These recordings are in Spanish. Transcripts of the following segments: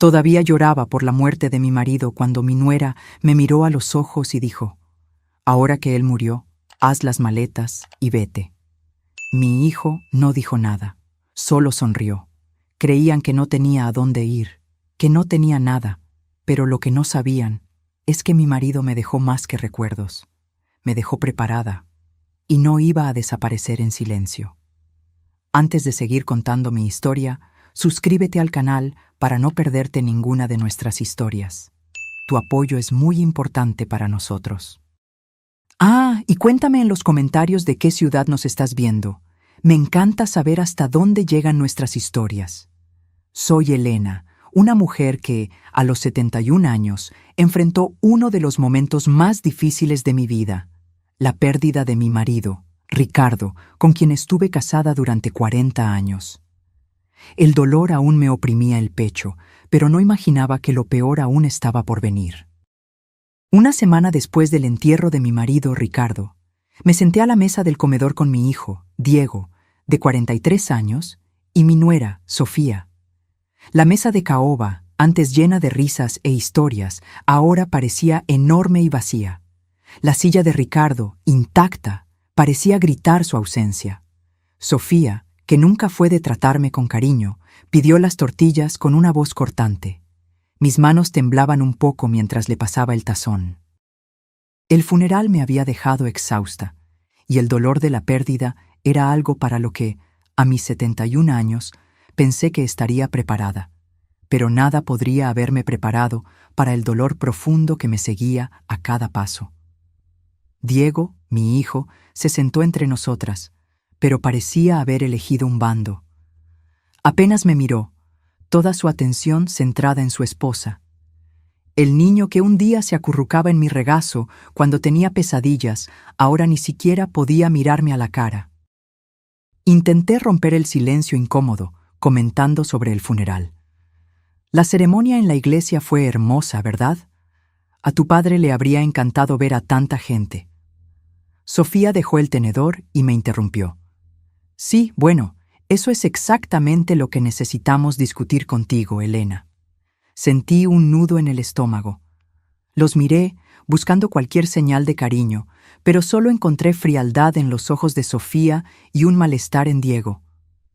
Todavía lloraba por la muerte de mi marido cuando mi nuera me miró a los ojos y dijo: «Ahora que él murió, haz las maletas y vete». Mi hijo no dijo nada, solo sonrió. Creían que no tenía a dónde ir, que no tenía nada, pero lo que no sabían es que mi marido me dejó más que recuerdos. Me dejó preparada y no iba a desaparecer en silencio. Antes de seguir contando mi historia, suscríbete al canal para no perderte ninguna de nuestras historias. Tu apoyo es muy importante para nosotros. Y cuéntame en los comentarios de qué ciudad nos estás viendo. Me encanta saber hasta dónde llegan nuestras historias. Soy Elena, una mujer que, a los 71 años, enfrentó uno de los momentos más difíciles de mi vida: la pérdida de mi marido, Ricardo, con quien estuve casada durante 40 años. El dolor aún me oprimía el pecho, pero no imaginaba que lo peor aún estaba por venir. Una semana después del entierro de mi marido, Ricardo, me senté a la mesa del comedor con mi hijo, Diego, de 43 años, y mi nuera, Sofía. La mesa de caoba, antes llena de risas e historias, ahora parecía enorme y vacía. La silla de Ricardo, intacta, parecía gritar su ausencia. Sofía, que nunca fue de tratarme con cariño, pidió las tortillas con una voz cortante. Mis manos temblaban un poco mientras le pasaba el tazón. El funeral me había dejado exhausta, y el dolor de la pérdida era algo para lo que, a mis 71 años, pensé que estaría preparada. Pero nada podría haberme preparado para el dolor profundo que me seguía a cada paso. Diego, mi hijo, se sentó entre nosotras, pero parecía haber elegido un bando. Apenas me miró, toda su atención centrada en su esposa. El niño que un día se acurrucaba en mi regazo cuando tenía pesadillas, ahora ni siquiera podía mirarme a la cara. Intenté romper el silencio incómodo, comentando sobre el funeral. La ceremonia en la iglesia fue hermosa, ¿verdad? A tu padre le habría encantado ver a tanta gente. Sofía dejó el tenedor y me interrumpió. Sí, bueno, eso es exactamente lo que necesitamos discutir contigo, Elena. Sentí un nudo en el estómago. Los miré, buscando cualquier señal de cariño, pero solo encontré frialdad en los ojos de Sofía y un malestar en Diego.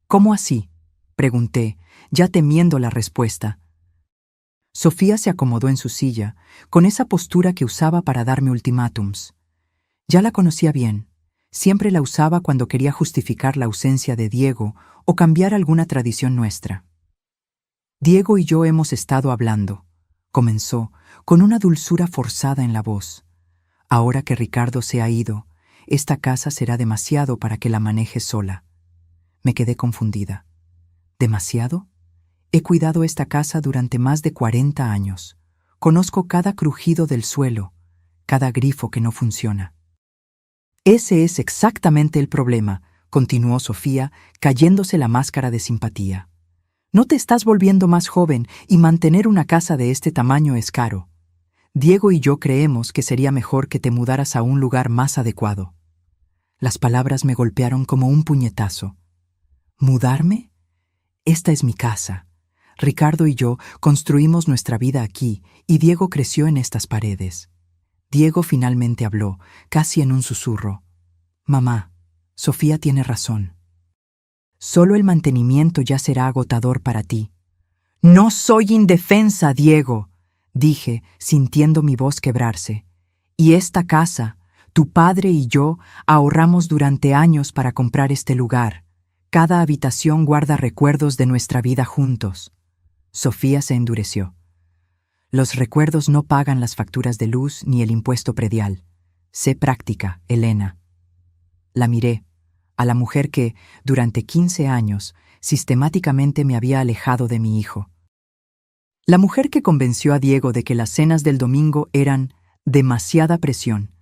¿Cómo así?, pregunté, ya temiendo la respuesta. Sofía se acomodó en su silla, con esa postura que usaba para darme ultimátums. Ya la conocía bien. Siempre la usaba cuando quería justificar la ausencia de Diego o cambiar alguna tradición nuestra. Diego y yo hemos estado hablando, comenzó, con una dulzura forzada en la voz. Ahora que Ricardo se ha ido, esta casa será demasiado para que la maneje sola. Me quedé confundida. ¿Demasiado? He cuidado esta casa durante más de 40 años. Conozco cada crujido del suelo, cada grifo que no funciona. Ese es exactamente el problema, continuó Sofía, cayéndose la máscara de simpatía. No te estás volviendo más joven y mantener una casa de este tamaño es caro. Diego y yo creemos que sería mejor que te mudaras a un lugar más adecuado. Las palabras me golpearon como un puñetazo. ¿Mudarme? Esta es mi casa. Ricardo y yo construimos nuestra vida aquí y Diego creció en estas paredes. Diego finalmente habló, casi en un susurro. Mamá, Sofía tiene razón. Solo el mantenimiento ya será agotador para ti. No soy indefensa, Diego, dije, sintiendo mi voz quebrarse. Y esta casa, tu padre y yo ahorramos durante años para comprar este lugar. Cada habitación guarda recuerdos de nuestra vida juntos. Sofía se endureció. Los recuerdos no pagan las facturas de luz ni el impuesto predial. Sé práctica, Elena. La miré, a la mujer que, durante 15 años, sistemáticamente me había alejado de mi hijo. La mujer que convenció a Diego de que las cenas del domingo eran demasiada presión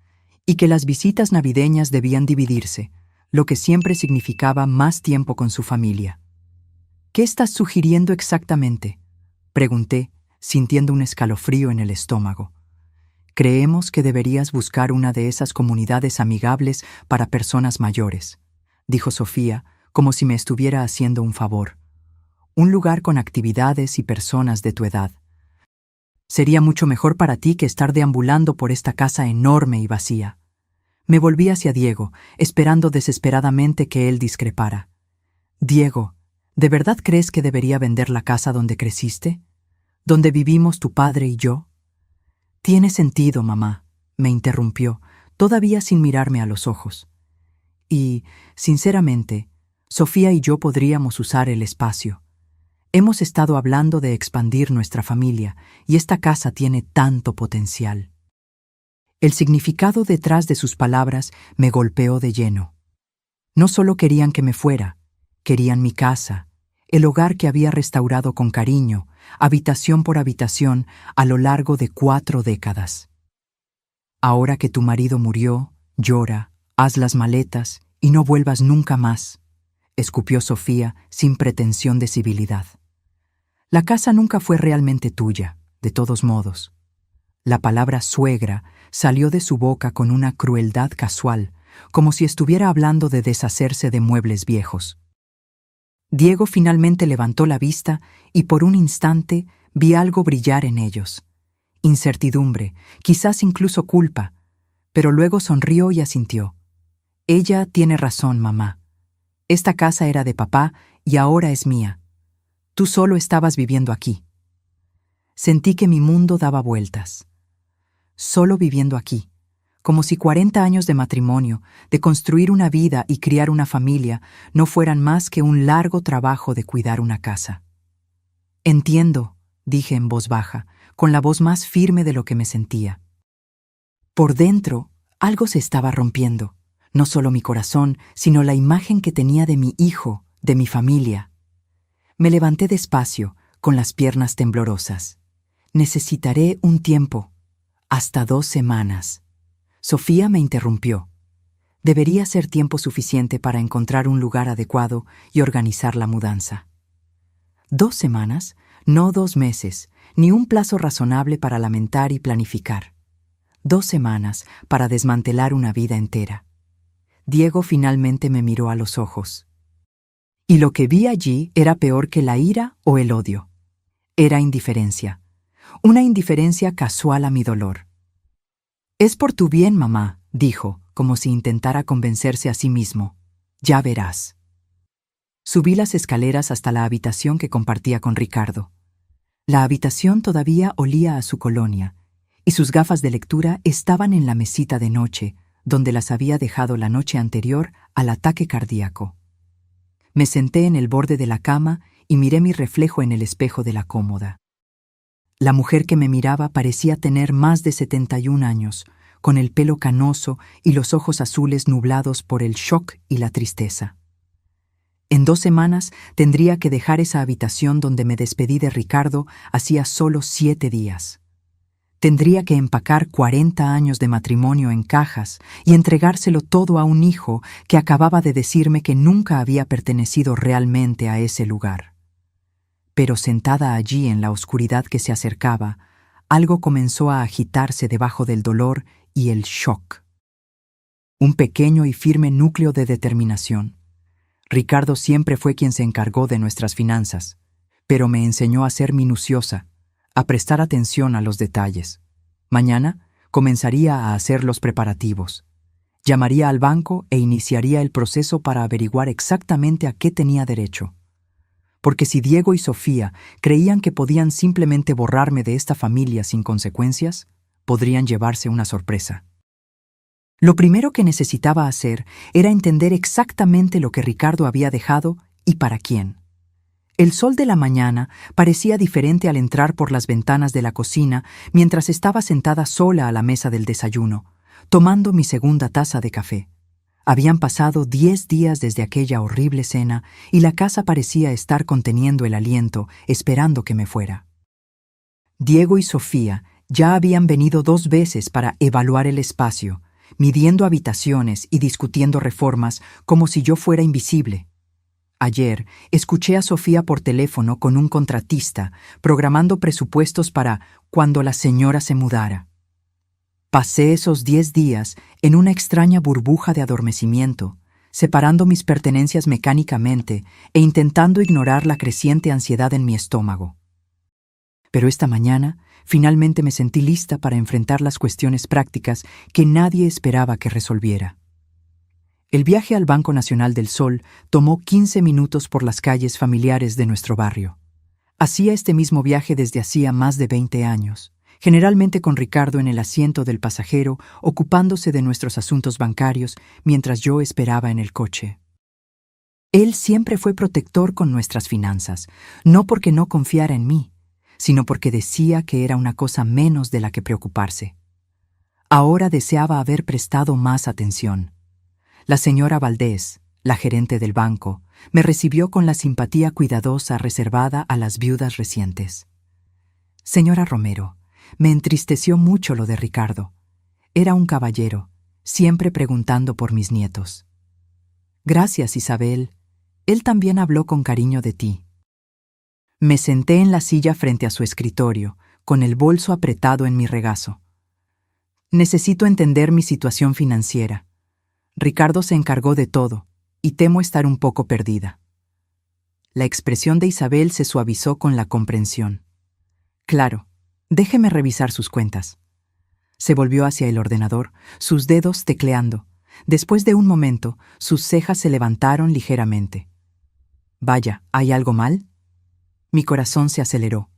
y que las visitas navideñas debían dividirse, lo que siempre significaba más tiempo con su familia. ¿Qué estás sugiriendo exactamente?, pregunté, sintiendo un escalofrío en el estómago. Creemos que deberías buscar una de esas comunidades amigables para personas mayores, dijo Sofía, como si me estuviera haciendo un favor. un lugar con actividades y personas de tu edad. Sería mucho mejor para ti que estar deambulando por esta casa enorme y vacía. Me volví hacia Diego, esperando desesperadamente que él discrepara. Diego, ¿de verdad crees que debería vender la casa donde creciste? ¿Donde vivimos tu padre y yo? Tiene sentido, mamá, me interrumpió, todavía sin mirarme a los ojos. Y, sinceramente, Sofía y yo podríamos usar el espacio. Hemos estado hablando de expandir nuestra familia y esta casa tiene tanto potencial. El significado detrás de sus palabras me golpeó de lleno. No solo querían que me fuera, querían mi casa, el hogar que había restaurado con cariño, habitación por habitación, a lo largo de 4 décadas. Ahora que tu marido murió, llora, haz las maletas y no vuelvas nunca más, escupió Sofía sin pretensión de civilidad. La casa nunca fue realmente tuya, de todos modos. La palabra suegra salió de su boca con una crueldad casual, como si estuviera hablando de deshacerse de muebles viejos. Diego finalmente levantó la vista y por un instante vi algo brillar en ellos. Incertidumbre, quizás incluso culpa, pero luego sonrió y asintió. Ella tiene razón, mamá. Esta casa era de papá y ahora es mía. Tú solo estabas viviendo aquí. Sentí que mi mundo daba vueltas. Solo viviendo aquí, como si 40 años de matrimonio, de construir una vida y criar una familia, no fueran más que un largo trabajo de cuidar una casa. Entiendo, dije en voz baja, con la voz más firme de lo que me sentía. Por dentro, algo se estaba rompiendo, no solo mi corazón, sino la imagen que tenía de mi hijo, de mi familia. Me levanté despacio, con las piernas temblorosas. Necesitaré un tiempo, hasta 2 semanas. Sofía me interrumpió. Debería ser tiempo suficiente para encontrar un lugar adecuado y organizar la mudanza. 2 semanas, no 2 meses, ni un plazo razonable para lamentar y planificar. 2 semanas para desmantelar una vida entera. Diego finalmente me miró a los ojos. Y lo que vi allí era peor que la ira o el odio. Era indiferencia. Una indiferencia casual a mi dolor. Es por tu bien, mamá, dijo, como si intentara convencerse a sí mismo. Ya verás. Subí las escaleras hasta la habitación que compartía con Ricardo. La habitación todavía olía a su colonia, y sus gafas de lectura estaban en la mesita de noche, donde las había dejado la noche anterior al ataque cardíaco. Me senté en el borde de la cama y miré mi reflejo en el espejo de la cómoda. La mujer que me miraba parecía tener más de 71 años, con el pelo canoso y los ojos azules nublados por el shock y la tristeza. En 2 semanas tendría que dejar esa habitación donde me despedí de Ricardo hacía solo 7 días. Tendría que empacar 40 años de matrimonio en cajas y entregárselo todo a un hijo que acababa de decirme que nunca había pertenecido realmente a ese lugar. Pero sentada allí en la oscuridad que se acercaba, algo comenzó a agitarse debajo del dolor y el shock. Un pequeño y firme núcleo de determinación. Ricardo siempre fue quien se encargó de nuestras finanzas, pero me enseñó a ser minuciosa, a prestar atención a los detalles. Mañana comenzaría a hacer los preparativos. Llamaría al banco e iniciaría el proceso para averiguar exactamente a qué tenía derecho. Porque si Diego y Sofía creían que podían simplemente borrarme de esta familia sin consecuencias, podrían llevarse una sorpresa. Lo primero que necesitaba hacer era entender exactamente lo que Ricardo había dejado y para quién. El sol de la mañana parecía diferente al entrar por las ventanas de la cocina mientras estaba sentada sola a la mesa del desayuno, tomando mi segunda taza de café. Habían pasado 10 días desde aquella horrible cena y la casa parecía estar conteniendo el aliento, esperando que me fuera. Diego y Sofía ya habían venido 2 veces para evaluar el espacio, midiendo habitaciones y discutiendo reformas como si yo fuera invisible. Ayer escuché a Sofía por teléfono con un contratista, programando presupuestos para cuando la señora se mudara. Pasé esos 10 días en una extraña burbuja de adormecimiento, separando mis pertenencias mecánicamente e intentando ignorar la creciente ansiedad en mi estómago. Pero esta mañana, finalmente me sentí lista para enfrentar las cuestiones prácticas que nadie esperaba que resolviera. El viaje al Banco Nacional del Sol tomó 15 minutos por las calles familiares de nuestro barrio. Hacía este mismo viaje desde hacía más de 20 años, generalmente con Ricardo en el asiento del pasajero, ocupándose de nuestros asuntos bancarios mientras yo esperaba en el coche. Él siempre fue protector con nuestras finanzas, no porque no confiara en mí, sino porque decía que era una cosa menos de la que preocuparse. Ahora deseaba haber prestado más atención. La señora Valdés, la gerente del banco, me recibió con la simpatía cuidadosa reservada a las viudas recientes. Señora Romero, me entristeció mucho lo de Ricardo. Era un caballero, siempre preguntando por mis nietos. Gracias, Isabel. Él también habló con cariño de ti. Me senté en la silla frente a su escritorio, con el bolso apretado en mi regazo. Necesito entender mi situación financiera. Ricardo se encargó de todo, y temo estar un poco perdida. La expresión de Isabel se suavizó con la comprensión. Claro, déjeme revisar sus cuentas. Se volvió hacia el ordenador, sus dedos tecleando. Después de un momento, sus cejas se levantaron ligeramente. Vaya, ¿hay algo mal? Mi corazón se aceleró.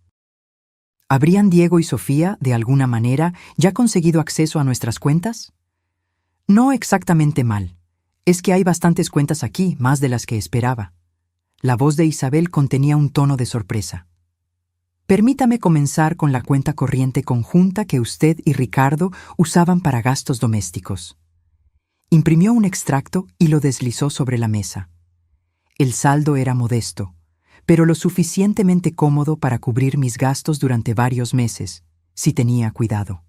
¿Habrían Diego y Sofía, de alguna manera, ya conseguido acceso a nuestras cuentas? No exactamente mal. Es que hay bastantes cuentas aquí, más de las que esperaba. La voz de Isabel contenía un tono de sorpresa. Permítame comenzar con la cuenta corriente conjunta que usted y Ricardo usaban para gastos domésticos. Imprimió un extracto y lo deslizó sobre la mesa. El saldo era modesto, pero lo suficientemente cómodo para cubrir mis gastos durante varios meses, si tenía cuidado.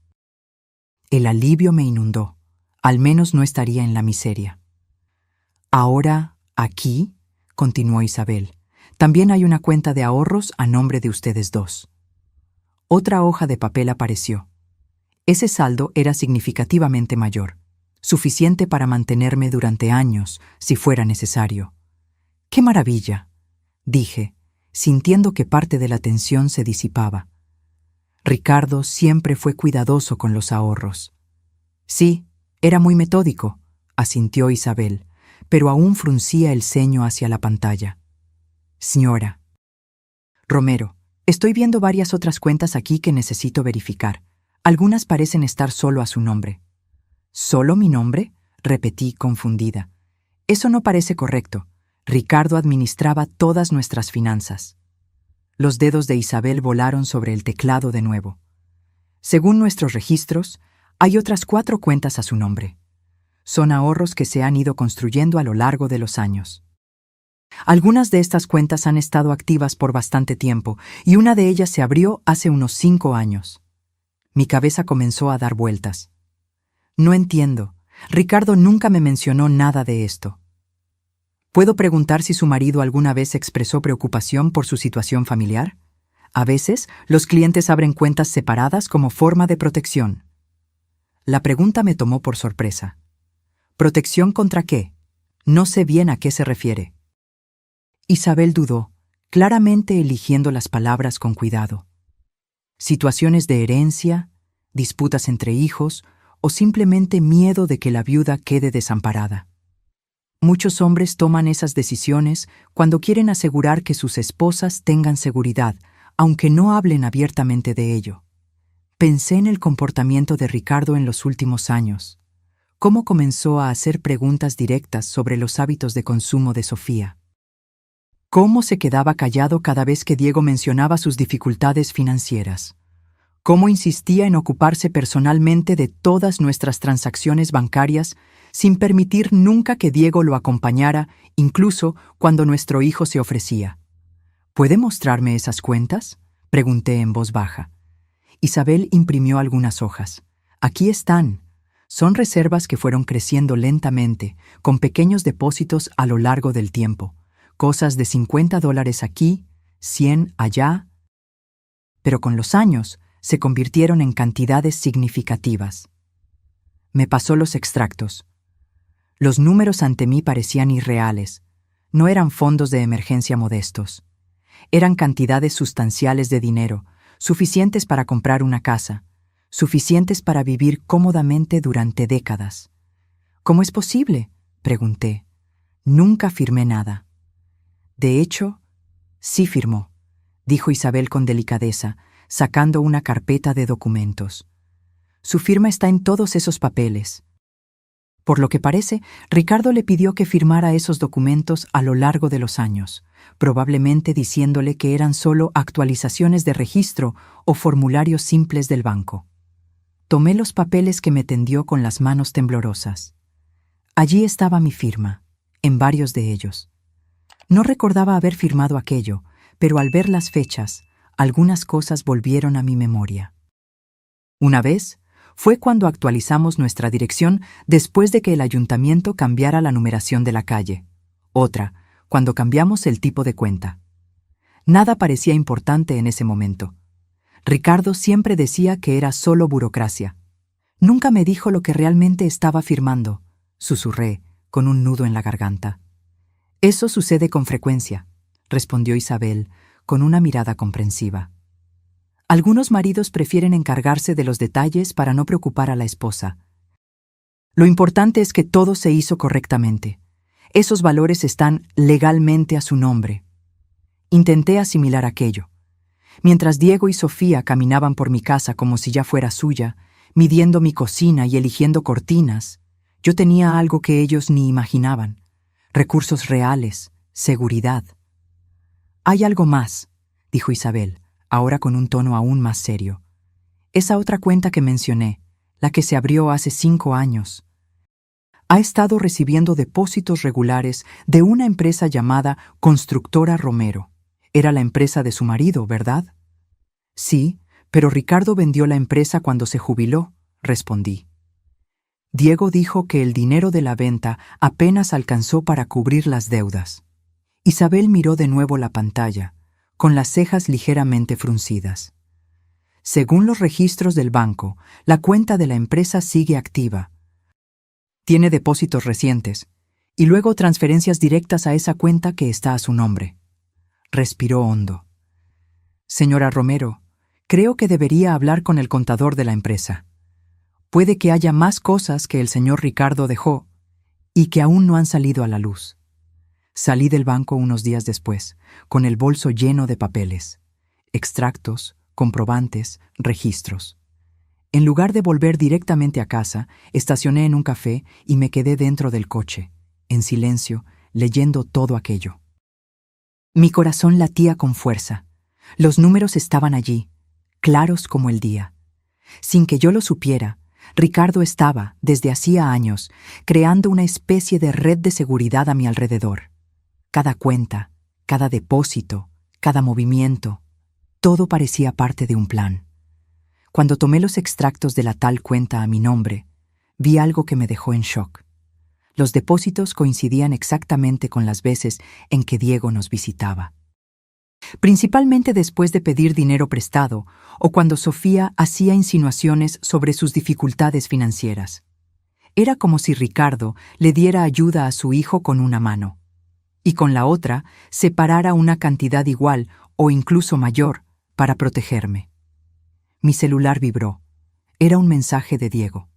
El alivio me inundó. Al menos no estaría en la miseria. Ahora, aquí, continuó Isabel, también hay una cuenta de ahorros a nombre de ustedes dos. Otra hoja de papel apareció. Ese saldo era significativamente mayor, suficiente para mantenerme durante años, si fuera necesario. ¡Qué maravilla!, dije, sintiendo que parte de la tensión se disipaba. Ricardo siempre fue cuidadoso con los ahorros. Sí, era muy metódico, asintió Isabel, pero aún fruncía el ceño hacia la pantalla. Señora Romero, estoy viendo varias otras cuentas aquí que necesito verificar. Algunas parecen estar solo a su nombre. ¿Solo mi nombre?, repetí confundida. Eso no parece correcto. Ricardo administraba todas nuestras finanzas. Los dedos de Isabel volaron sobre el teclado de nuevo. Según nuestros registros, hay otras 4 cuentas a su nombre. Son ahorros que se han ido construyendo a lo largo de los años. Algunas de estas cuentas han estado activas por bastante tiempo y una de ellas se abrió hace unos 5 años. Mi cabeza comenzó a dar vueltas. No entiendo. Ricardo nunca me mencionó nada de esto. ¿Puedo preguntar si su marido alguna vez expresó preocupación por su situación familiar? A veces, los clientes abren cuentas separadas como forma de protección. La pregunta me tomó por sorpresa. ¿Protección contra qué? No sé bien a qué se refiere. Isabel dudó, claramente eligiendo las palabras con cuidado. Situaciones de herencia, disputas entre hijos o simplemente miedo de que la viuda quede desamparada. Muchos hombres toman esas decisiones cuando quieren asegurar que sus esposas tengan seguridad, aunque no hablen abiertamente de ello. Pensé en el comportamiento de Ricardo en los últimos años. Cómo comenzó a hacer preguntas directas sobre los hábitos de consumo de Sofía. Cómo se quedaba callado cada vez que Diego mencionaba sus dificultades financieras. Cómo insistía en ocuparse personalmente de todas nuestras transacciones bancarias sin permitir nunca que Diego lo acompañara, incluso cuando nuestro hijo se ofrecía. ¿Puede mostrarme esas cuentas?, pregunté en voz baja. Isabel imprimió algunas hojas. Aquí están. Son reservas que fueron creciendo lentamente, con pequeños depósitos a lo largo del tiempo. Cosas de $50 aquí, 100 allá. Pero con los años se convirtieron en cantidades significativas. Me pasó los extractos. Los números ante mí parecían irreales. No eran fondos de emergencia modestos. Eran cantidades sustanciales de dinero, suficientes para comprar una casa, suficientes para vivir cómodamente durante décadas. ¿Cómo es posible?, pregunté. Nunca firmé nada. De hecho, sí firmó, dijo Isabel con delicadeza, sacando una carpeta de documentos. Su firma está en todos esos papeles. Por lo que parece, Ricardo le pidió que firmara esos documentos a lo largo de los años, probablemente diciéndole que eran solo actualizaciones de registro o formularios simples del banco. Tomé los papeles que me tendió con las manos temblorosas. Allí estaba mi firma, en varios de ellos. No recordaba haber firmado aquello, pero al ver las fechas, algunas cosas volvieron a mi memoria. Una vez, fue cuando actualizamos nuestra dirección después de que el ayuntamiento cambiara la numeración de la calle. Otra, cuando cambiamos el tipo de cuenta. Nada parecía importante en ese momento. Ricardo siempre decía que era solo burocracia. Nunca me dijo lo que realmente estaba firmando, susurré, con un nudo en la garganta. Eso sucede con frecuencia, respondió Isabel, con una mirada comprensiva. Algunos maridos prefieren encargarse de los detalles para no preocupar a la esposa. Lo importante es que todo se hizo correctamente. Esos valores están legalmente a su nombre. Intenté asimilar aquello. Mientras Diego y Sofía caminaban por mi casa como si ya fuera suya, midiendo mi cocina y eligiendo cortinas, yo tenía algo que ellos ni imaginaban. Recursos reales, seguridad. Hay algo más, dijo Isabel, ahora con un tono aún más serio. Esa otra cuenta que mencioné, la que se abrió hace 5 años, ha estado recibiendo depósitos regulares de una empresa llamada Constructora Romero. Era la empresa de su marido, ¿verdad? Sí, pero Ricardo vendió la empresa cuando se jubiló, respondí. Diego dijo que el dinero de la venta apenas alcanzó para cubrir las deudas. Isabel miró de nuevo la pantalla, con las cejas ligeramente fruncidas. Según los registros del banco, la cuenta de la empresa sigue activa. Tiene depósitos recientes, y luego transferencias directas a esa cuenta que está a su nombre. Respiró hondo. Señora Romero, creo que debería hablar con el contador de la empresa. Puede que haya más cosas que el señor Ricardo dejó y que aún no han salido a la luz. Salí del banco unos días después, con el bolso lleno de papeles, extractos, comprobantes, registros. En lugar de volver directamente a casa, estacioné en un café y me quedé dentro del coche, en silencio, leyendo todo aquello. Mi corazón latía con fuerza. Los números estaban allí, claros como el día. Sin que yo lo supiera, Ricardo estaba, desde hacía años, creando una especie de red de seguridad a mi alrededor. Cada cuenta, cada depósito, cada movimiento, todo parecía parte de un plan. Cuando tomé los extractos de la tal cuenta a mi nombre, vi algo que me dejó en shock. Los depósitos coincidían exactamente con las veces en que Diego nos visitaba. Principalmente después de pedir dinero prestado o cuando Sofía hacía insinuaciones sobre sus dificultades financieras. Era como si Ricardo le diera ayuda a su hijo con una mano y con la otra separara una cantidad igual o incluso mayor para protegerme. Mi celular vibró. Era un mensaje de Diego.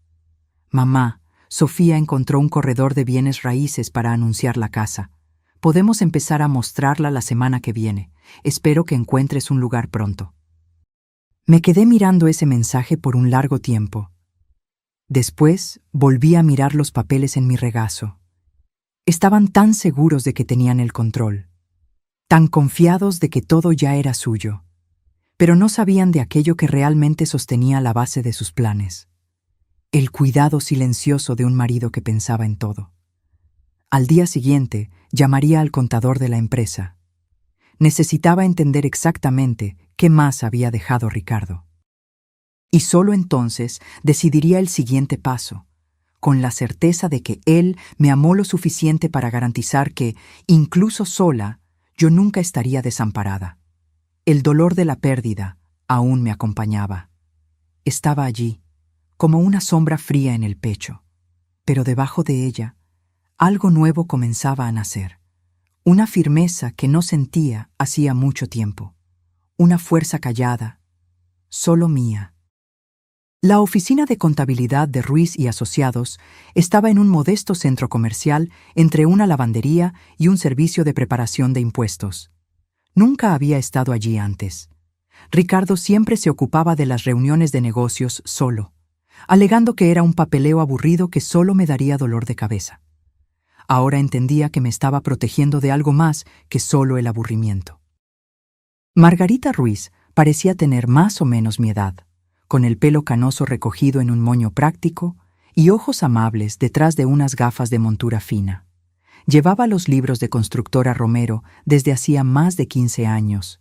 Mamá, Sofía encontró un corredor de bienes raíces para anunciar la casa. Podemos empezar a mostrarla la semana que viene. Espero que encuentres un lugar pronto. Me quedé mirando ese mensaje por un largo tiempo. Después volví a mirar los papeles en mi regazo. Estaban tan seguros de que tenían el control, tan confiados de que todo ya era suyo, pero no sabían de aquello que realmente sostenía la base de sus planes. El cuidado silencioso de un marido que pensaba en todo. Al día siguiente, llamaría al contador de la empresa. Necesitaba entender exactamente qué más había dejado Ricardo. Y solo entonces decidiría el siguiente paso, con la certeza de que él me amó lo suficiente para garantizar que, incluso sola, yo nunca estaría desamparada. El dolor de la pérdida aún me acompañaba. Estaba allí, como una sombra fría en el pecho, pero debajo de ella algo nuevo comenzaba a nacer. Una firmeza que no sentía hacía mucho tiempo. Una fuerza callada, solo mía. La oficina de contabilidad de Ruiz y Asociados estaba en un modesto centro comercial entre una lavandería y un servicio de preparación de impuestos. Nunca había estado allí antes. Ricardo siempre se ocupaba de las reuniones de negocios solo, alegando que era un papeleo aburrido que solo me daría dolor de cabeza. Ahora entendía que me estaba protegiendo de algo más que solo el aburrimiento. Margarita Ruiz parecía tener más o menos mi edad, con el pelo canoso recogido en un moño práctico y ojos amables detrás de unas gafas de montura fina. Llevaba los libros de Constructora Romero desde hacía más de 15 años,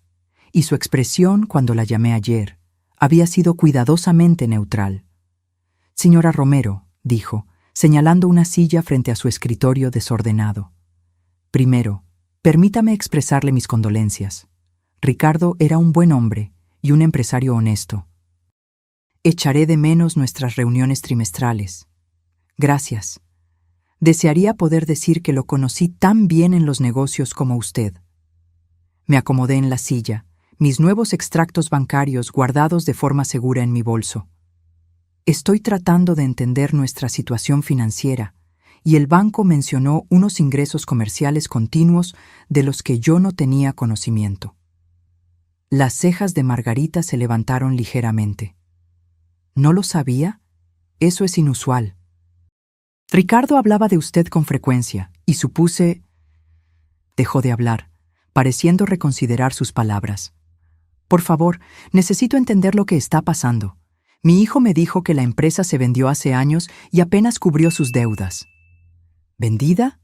y su expresión cuando la llamé ayer había sido cuidadosamente neutral. «Señora Romero», dijo, señalando una silla frente a su escritorio desordenado. «Primero, permítame expresarle mis condolencias. Ricardo era un buen hombre y un empresario honesto. Echaré de menos nuestras reuniones trimestrales. Gracias. Desearía poder decir que lo conocí tan bien en los negocios como usted». Me acomodé en la silla, mis nuevos extractos bancarios guardados de forma segura en mi bolso. Estoy tratando de entender nuestra situación financiera, y el banco mencionó unos ingresos comerciales continuos de los que yo no tenía conocimiento. Las cejas de Margarita se levantaron ligeramente. ¿No lo sabía? Eso es inusual. Ricardo hablaba de usted con frecuencia, y supuse... Dejó de hablar, pareciendo reconsiderar sus palabras. Por favor, necesito entender lo que está pasando. Mi hijo me dijo que la empresa se vendió hace años y apenas cubrió sus deudas. ¿Vendida?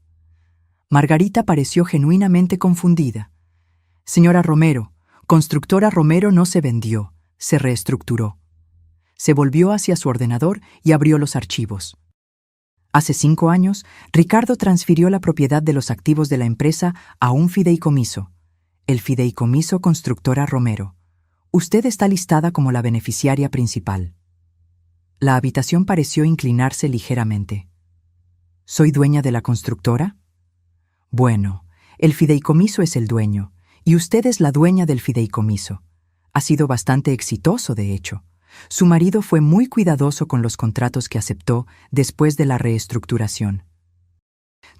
Margarita pareció genuinamente confundida. Señora Romero, Constructora Romero no se vendió, se reestructuró. Se volvió hacia su ordenador y abrió los archivos. Hace 5 años, Ricardo transfirió la propiedad de los activos de la empresa a un fideicomiso, el Fideicomiso Constructora Romero. Usted está listada como la beneficiaria principal. La habitación pareció inclinarse ligeramente. ¿Soy dueña de la constructora? Bueno, el fideicomiso es el dueño, y usted es la dueña del fideicomiso. Ha sido bastante exitoso, de hecho. Su marido fue muy cuidadoso con los contratos que aceptó después de la reestructuración.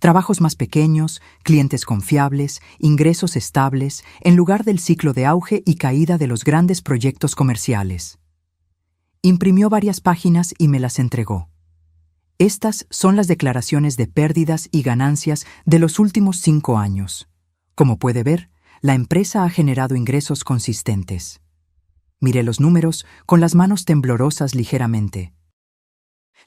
Trabajos más pequeños, clientes confiables, ingresos estables, en lugar del ciclo de auge y caída de los grandes proyectos comerciales. Imprimió varias páginas y me las entregó. Estas son las declaraciones de pérdidas y ganancias de los últimos 5 años. Como puede ver, la empresa ha generado ingresos consistentes. Miré los números con las manos temblorosas ligeramente.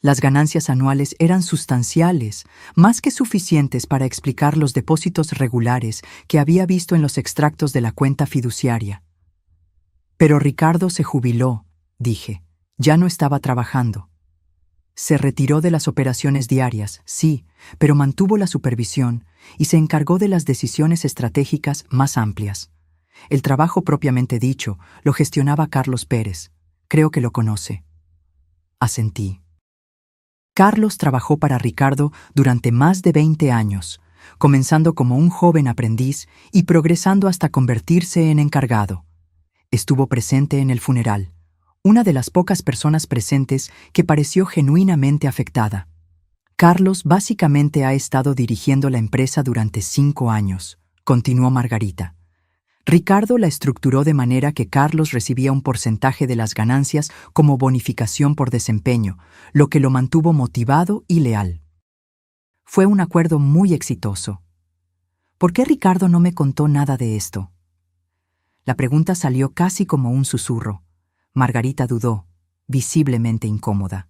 Las ganancias anuales eran sustanciales, más que suficientes para explicar los depósitos regulares que había visto en los extractos de la cuenta fiduciaria. Pero Ricardo se jubiló, dije. Ya no estaba trabajando. Se retiró de las operaciones diarias, sí, pero mantuvo la supervisión y se encargó de las decisiones estratégicas más amplias. El trabajo propiamente dicho lo gestionaba Carlos Pérez. Creo que lo conoce. Asentí. Carlos trabajó para Ricardo durante más de 20 años, comenzando como un joven aprendiz y progresando hasta convertirse en encargado. Estuvo presente en el funeral, una de las pocas personas presentes que pareció genuinamente afectada. Carlos básicamente ha estado dirigiendo la empresa durante 5 años, continuó Margarita. Ricardo la estructuró de manera que Carlos recibía un porcentaje de las ganancias como bonificación por desempeño, lo que lo mantuvo motivado y leal. Fue un acuerdo muy exitoso. ¿Por qué Ricardo no me contó nada de esto? La pregunta salió casi como un susurro. Margarita dudó, visiblemente incómoda.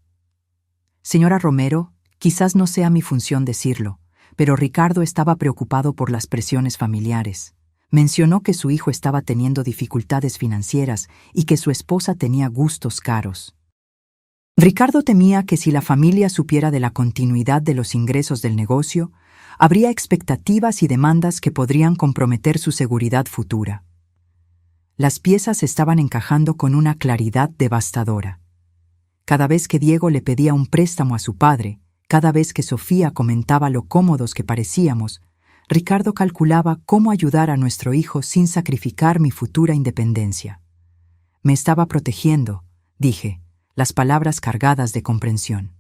Señora Romero, quizás no sea mi función decirlo, pero Ricardo estaba preocupado por las presiones familiares. Mencionó que su hijo estaba teniendo dificultades financieras y que su esposa tenía gustos caros. Ricardo temía que si la familia supiera de la continuidad de los ingresos del negocio, habría expectativas y demandas que podrían comprometer su seguridad futura. Las piezas estaban encajando con una claridad devastadora. Cada vez que Diego le pedía un préstamo a su padre, Cada vez que Sofía comentaba lo cómodos que parecíamos, Ricardo calculaba cómo ayudar a nuestro hijo sin sacrificar mi futura independencia. Me estaba protegiendo, dije, las palabras cargadas de comprensión.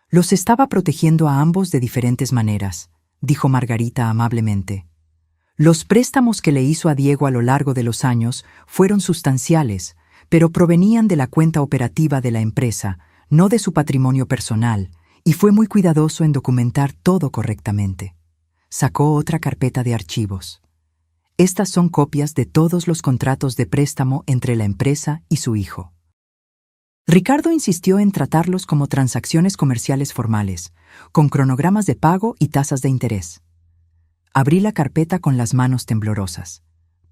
Los estaba protegiendo a ambos de diferentes maneras, dijo Margarita amablemente. Los préstamos que le hizo a Diego a lo largo de los años fueron sustanciales, pero provenían de la cuenta operativa de la empresa, no de su patrimonio personal, y fue muy cuidadoso en documentar todo correctamente. Sacó otra carpeta de archivos. Estas son copias de todos los contratos de préstamo entre la empresa y su hijo. Ricardo insistió en tratarlos como transacciones comerciales formales, con cronogramas de pago y tasas de interés. Abrí la carpeta con las manos temblorosas.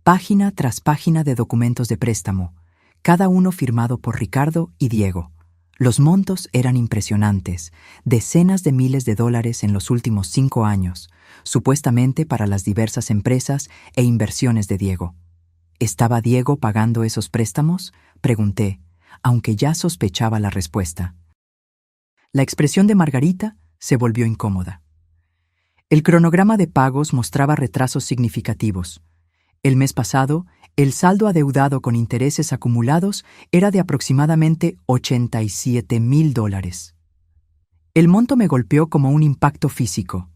Página tras página de documentos de préstamo, cada uno firmado por Ricardo y Diego. Los montos eran impresionantes, decenas de miles de dólares en los últimos 5 años, supuestamente para las diversas empresas e inversiones de Diego. ¿Estaba Diego pagando esos préstamos?, pregunté, aunque ya sospechaba la respuesta. La expresión de Margarita se volvió incómoda. El cronograma de pagos mostraba retrasos significativos. El mes pasado, el saldo adeudado con intereses acumulados era de aproximadamente $87,000. El monto me golpeó como un impacto físico.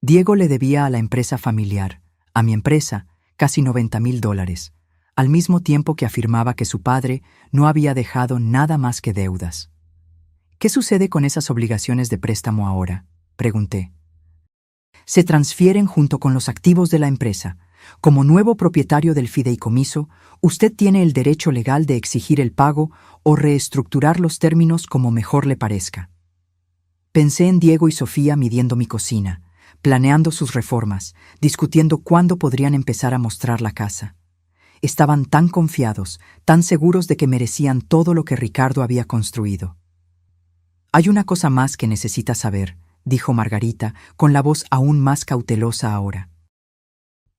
Diego le debía a la empresa familiar, a mi empresa, casi $90,000, al mismo tiempo que afirmaba que su padre no había dejado nada más que deudas. ¿Qué sucede con esas obligaciones de préstamo ahora?, pregunté. Se transfieren junto con los activos de la empresa. Como nuevo propietario del fideicomiso, usted tiene el derecho legal de exigir el pago o reestructurar los términos como mejor le parezca. Pensé en Diego y Sofía midiendo mi cocina, planeando sus reformas, discutiendo cuándo podrían empezar a mostrar la casa. Estaban tan confiados, tan seguros de que merecían todo lo que Ricardo había construido. Hay una cosa más que necesita saber, dijo Margarita, con la voz aún más cautelosa ahora.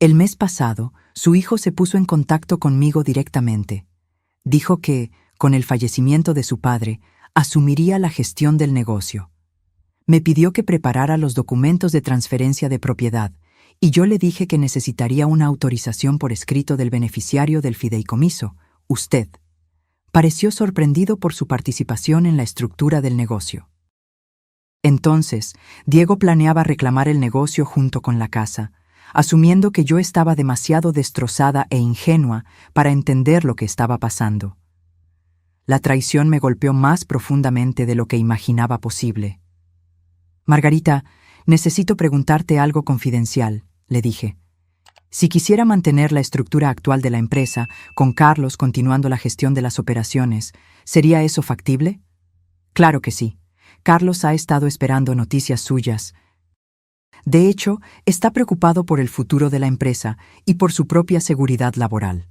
El mes pasado, su hijo se puso en contacto conmigo directamente. Dijo que, con el fallecimiento de su padre, asumiría la gestión del negocio. Me pidió que preparara los documentos de transferencia de propiedad, y yo le dije que necesitaría una autorización por escrito del beneficiario del fideicomiso, usted. Pareció sorprendido por su participación en la estructura del negocio. Entonces, Diego planeaba reclamar el negocio junto con la casa, asumiendo que yo estaba demasiado destrozada e ingenua para entender lo que estaba pasando. La traición me golpeó más profundamente de lo que imaginaba posible. Margarita, necesito preguntarte algo confidencial, le dije. Si quisiera mantener la estructura actual de la empresa, con Carlos continuando la gestión de las operaciones, ¿sería eso factible? Claro que sí. Carlos ha estado esperando noticias suyas. De hecho, está preocupado por el futuro de la empresa y por su propia seguridad laboral.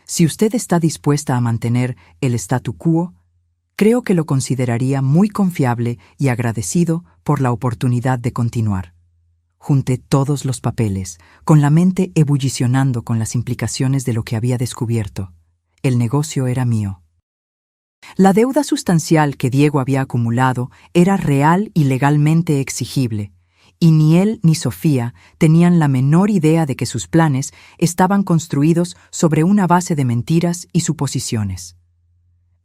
Si usted está dispuesta a mantener el statu quo, creo que lo consideraría muy confiable y agradecido por la oportunidad de continuar. Junté todos los papeles, con la mente ebullicionando con las implicaciones de lo que había descubierto. El negocio era mío. La deuda sustancial que Diego había acumulado era real y legalmente exigible, y ni él ni Sofía tenían la menor idea de que sus planes estaban construidos sobre una base de mentiras y suposiciones.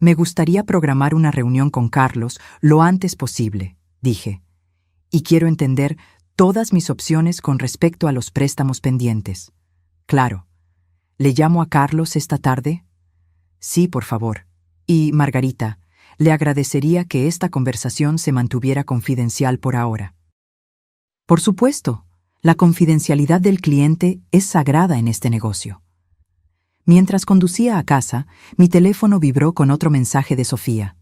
Me gustaría programar una reunión con Carlos lo antes posible, dije, y quiero entender todas mis opciones con respecto a los préstamos pendientes. Claro. ¿Le llamo a Carlos esta tarde? Sí, por favor. Y, Margarita, le agradecería que esta conversación se mantuviera confidencial por ahora. Por supuesto, la confidencialidad del cliente es sagrada en este negocio. Mientras conducía a casa, mi teléfono vibró con otro mensaje de Sofía.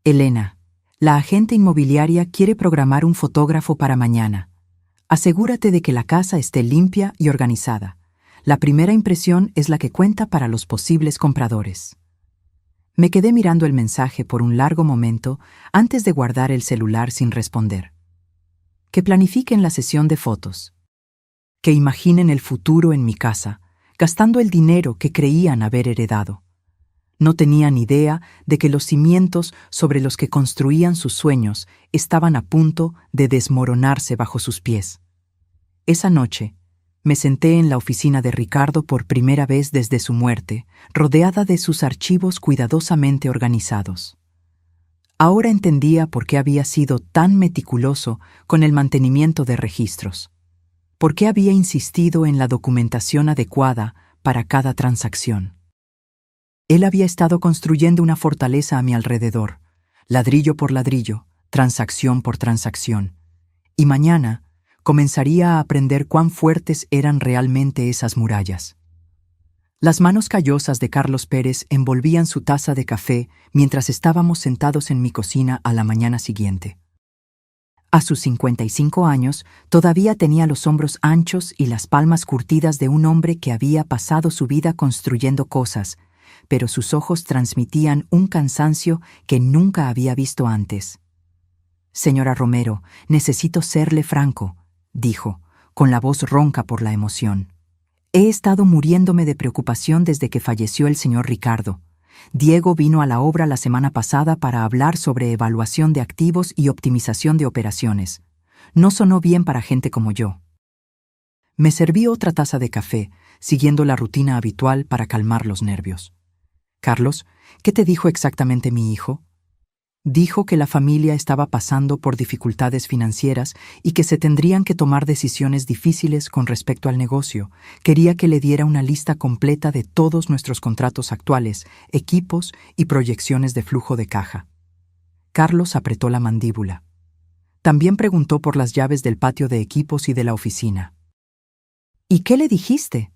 Elena, la agente inmobiliaria quiere programar un fotógrafo para mañana. Asegúrate de que la casa esté limpia y organizada. La primera impresión es la que cuenta para los posibles compradores. Me quedé mirando el mensaje por un largo momento antes de guardar el celular sin responder. Que planifiquen la sesión de fotos. Que imaginen el futuro en mi casa, gastando el dinero que creían haber heredado. No tenían idea de que los cimientos sobre los que construían sus sueños estaban a punto de desmoronarse bajo sus pies. Esa noche, me senté en la oficina de Ricardo por primera vez desde su muerte, rodeada de sus archivos cuidadosamente organizados. Ahora entendía por qué había sido tan meticuloso con el mantenimiento de registros, por qué había insistido en la documentación adecuada para cada transacción. Él había estado construyendo una fortaleza a mi alrededor, ladrillo por ladrillo, transacción por transacción, y mañana comenzaría a aprender cuán fuertes eran realmente esas murallas. Las manos callosas de Carlos Pérez envolvían su taza de café mientras estábamos sentados en mi cocina a la mañana siguiente. A sus 55 años, todavía tenía los hombros anchos y las palmas curtidas de un hombre que había pasado su vida construyendo cosas, pero sus ojos transmitían un cansancio que nunca había visto antes. «Señora Romero, necesito serle franco», dijo, con la voz ronca por la emoción. «He estado muriéndome de preocupación desde que falleció el señor Ricardo. Diego vino a la obra la semana pasada para hablar sobre evaluación de activos y optimización de operaciones. No sonó bien para gente como yo». Me serví otra taza de café, siguiendo la rutina habitual para calmar los nervios. «Carlos, ¿qué te dijo exactamente mi hijo?» Dijo que la familia estaba pasando por dificultades financieras y que se tendrían que tomar decisiones difíciles con respecto al negocio. Quería que le diera una lista completa de todos nuestros contratos actuales, equipos y proyecciones de flujo de caja. Carlos apretó la mandíbula. También preguntó por las llaves del patio de equipos y de la oficina. «¿Y qué le dijiste?»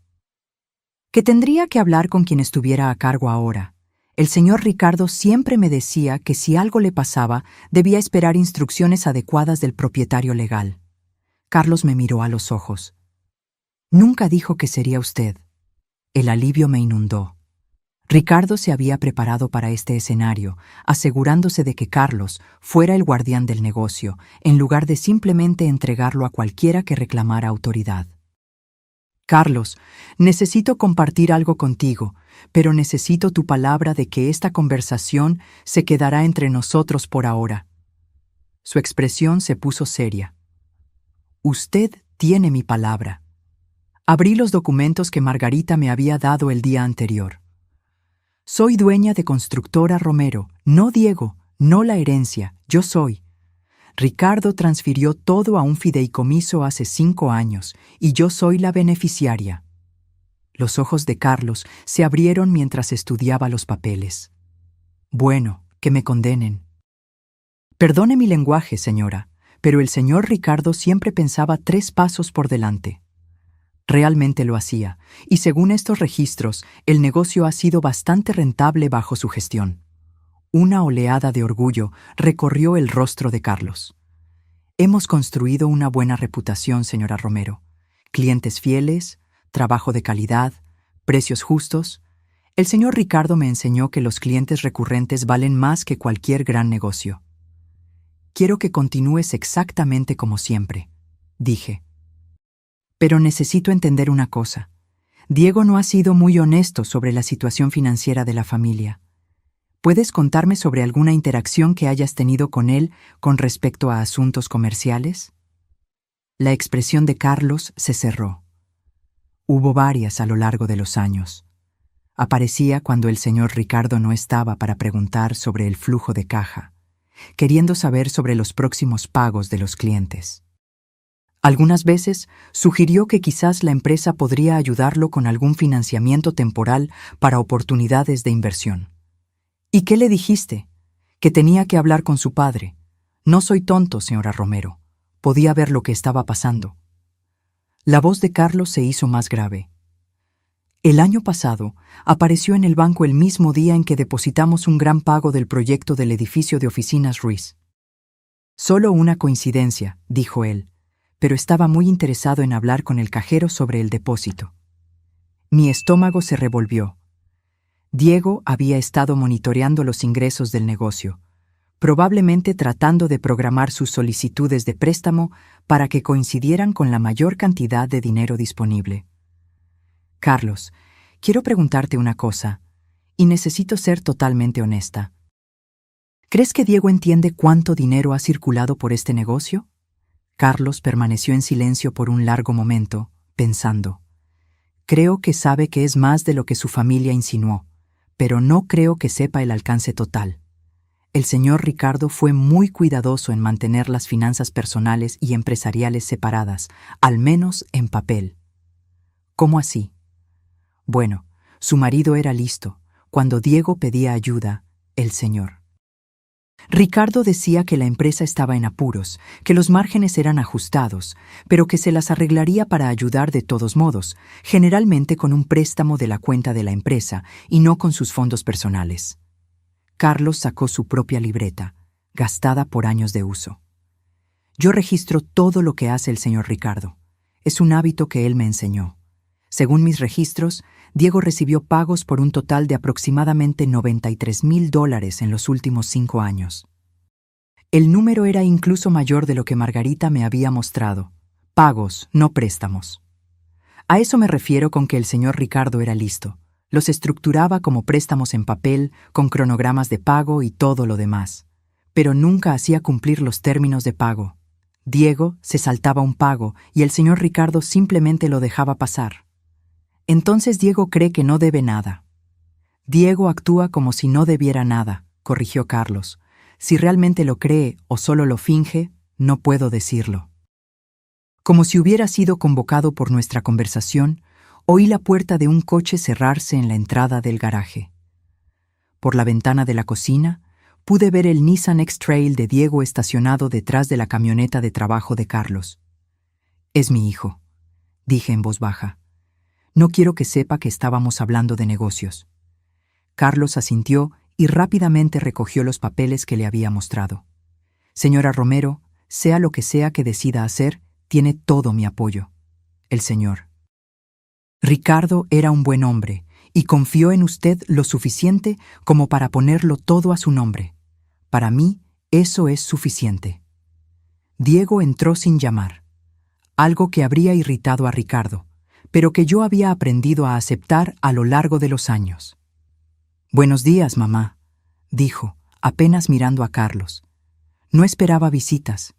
«Que tendría que hablar con quien estuviera a cargo ahora. El señor Ricardo siempre me decía que si algo le pasaba, debía esperar instrucciones adecuadas del propietario legal». Carlos me miró a los ojos. «Nunca dijo que sería usted». El alivio me inundó. Ricardo se había preparado para este escenario, asegurándose de que Carlos fuera el guardián del negocio, en lugar de simplemente entregarlo a cualquiera que reclamara autoridad. «Carlos, necesito compartir algo contigo, pero necesito tu palabra de que esta conversación se quedará entre nosotros por ahora». Su expresión se puso seria. «Usted tiene mi palabra». Abrí los documentos que Margarita me había dado el día anterior. «Soy dueña de Constructora Romero, no Diego, no la herencia, yo soy. Ricardo transfirió todo a un fideicomiso hace 5 años y yo soy la beneficiaria». Los ojos de Carlos se abrieron mientras estudiaba los papeles. «Bueno, que me condenen». «Perdone mi lenguaje, señora, pero el señor Ricardo siempre pensaba 3 pasos por delante». Realmente lo hacía, y según estos registros, el negocio ha sido bastante rentable bajo su gestión. Una oleada de orgullo recorrió el rostro de Carlos. «Hemos construido una buena reputación, señora Romero. Clientes fieles, trabajo de calidad, precios justos. El señor Ricardo me enseñó que los clientes recurrentes valen más que cualquier gran negocio». «Quiero que continúes exactamente como siempre», dije. «Pero necesito entender una cosa. Diego no ha sido muy honesto sobre la situación financiera de la familia. ¿Puedes contarme sobre alguna interacción que hayas tenido con él con respecto a asuntos comerciales?» La expresión de Carlos se cerró. Hubo varias a lo largo de los años. Aparecía cuando el señor Ricardo no estaba para preguntar sobre el flujo de caja, queriendo saber sobre los próximos pagos de los clientes. Algunas veces sugirió que quizás la empresa podría ayudarlo con algún financiamiento temporal para oportunidades de inversión. «¿Y qué le dijiste?» «Que tenía que hablar con su padre. No soy tonto, señora Romero. Podía ver lo que estaba pasando». La voz de Carlos se hizo más grave. «El año pasado apareció en el banco el mismo día en que depositamos un gran pago del proyecto del edificio de oficinas Ruiz». «Solo una coincidencia», dijo él, pero estaba muy interesado en hablar con el cajero sobre el depósito. Mi estómago se revolvió. Diego había estado monitoreando los ingresos del negocio, probablemente tratando de programar sus solicitudes de préstamo para que coincidieran con la mayor cantidad de dinero disponible. «Carlos, quiero preguntarte una cosa, y necesito ser totalmente honesta. ¿Crees que Diego entiende cuánto dinero ha circulado por este negocio? Carlos permaneció en silencio por un largo momento, pensando. Creo que sabe que es más de lo que su familia insinuó, pero no creo que sepa el alcance total. El señor Ricardo fue muy cuidadoso en mantener las finanzas personales y empresariales separadas, al menos en papel. ¿Cómo así? Bueno, su marido era listo. Cuando Diego pedía ayuda, el señor. Ricardo decía que la empresa estaba en apuros, que los márgenes eran ajustados, pero que se las arreglaría para ayudar de todos modos, generalmente con un préstamo de la cuenta de la empresa y no con sus fondos personales. Carlos sacó su propia libreta, gastada por años de uso. Yo registro todo lo que hace el señor Ricardo. Es un hábito que él me enseñó. Según mis registros, Diego recibió pagos por un total de aproximadamente $93,000 en los últimos 5 años. El número era incluso mayor de lo que Margarita me había mostrado. Pagos, no préstamos. A eso me refiero con que el señor Ricardo era listo. Los estructuraba como préstamos en papel, con cronogramas de pago y todo lo demás. Pero nunca hacía cumplir los términos de pago. Diego se saltaba un pago y el señor Ricardo simplemente lo dejaba pasar. Entonces Diego cree que no debe nada. Diego actúa como si no debiera nada, corrigió Carlos. Si realmente lo cree o solo lo finge, no puedo decirlo. Como si hubiera sido convocado por nuestra conversación, oí la puerta de un coche cerrarse en la entrada del garaje. Por la ventana de la cocina, pude ver el Nissan X-Trail de Diego estacionado detrás de la camioneta de trabajo de Carlos. Es mi hijo, dije en voz baja. No quiero que sepa que estábamos hablando de negocios. Carlos asintió y rápidamente recogió los papeles que le había mostrado. Señora Romero, sea lo que sea que decida hacer, tiene todo mi apoyo. El señor. Ricardo era un buen hombre y confió en usted lo suficiente como para ponerlo todo a su nombre. Para mí, eso es suficiente. Diego entró sin llamar, algo que habría irritado a Ricardo, pero que yo había aprendido a aceptar a lo largo de los años. «Buenos días, mamá», dijo, apenas mirando a Carlos. No esperaba visitas.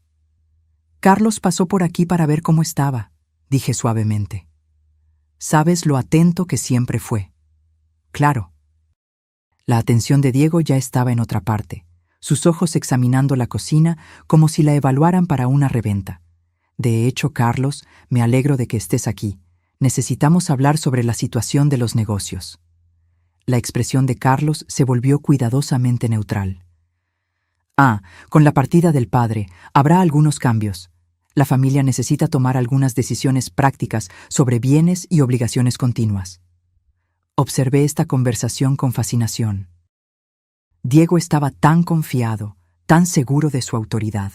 «Carlos pasó por aquí para ver cómo estaba», dije suavemente. «Sabes lo atento que siempre fue». «Claro». La atención de Diego ya estaba en otra parte, sus ojos examinando la cocina como si la evaluaran para una reventa. «De hecho, Carlos, me alegro de que estés aquí. Necesitamos hablar sobre la situación de los negocios». La expresión de Carlos se volvió cuidadosamente neutral. Con la partida del padre, habrá algunos cambios. La familia necesita tomar algunas decisiones prácticas sobre bienes y obligaciones continuas. Observé esta conversación con fascinación. Diego estaba tan confiado, tan seguro de su autoridad.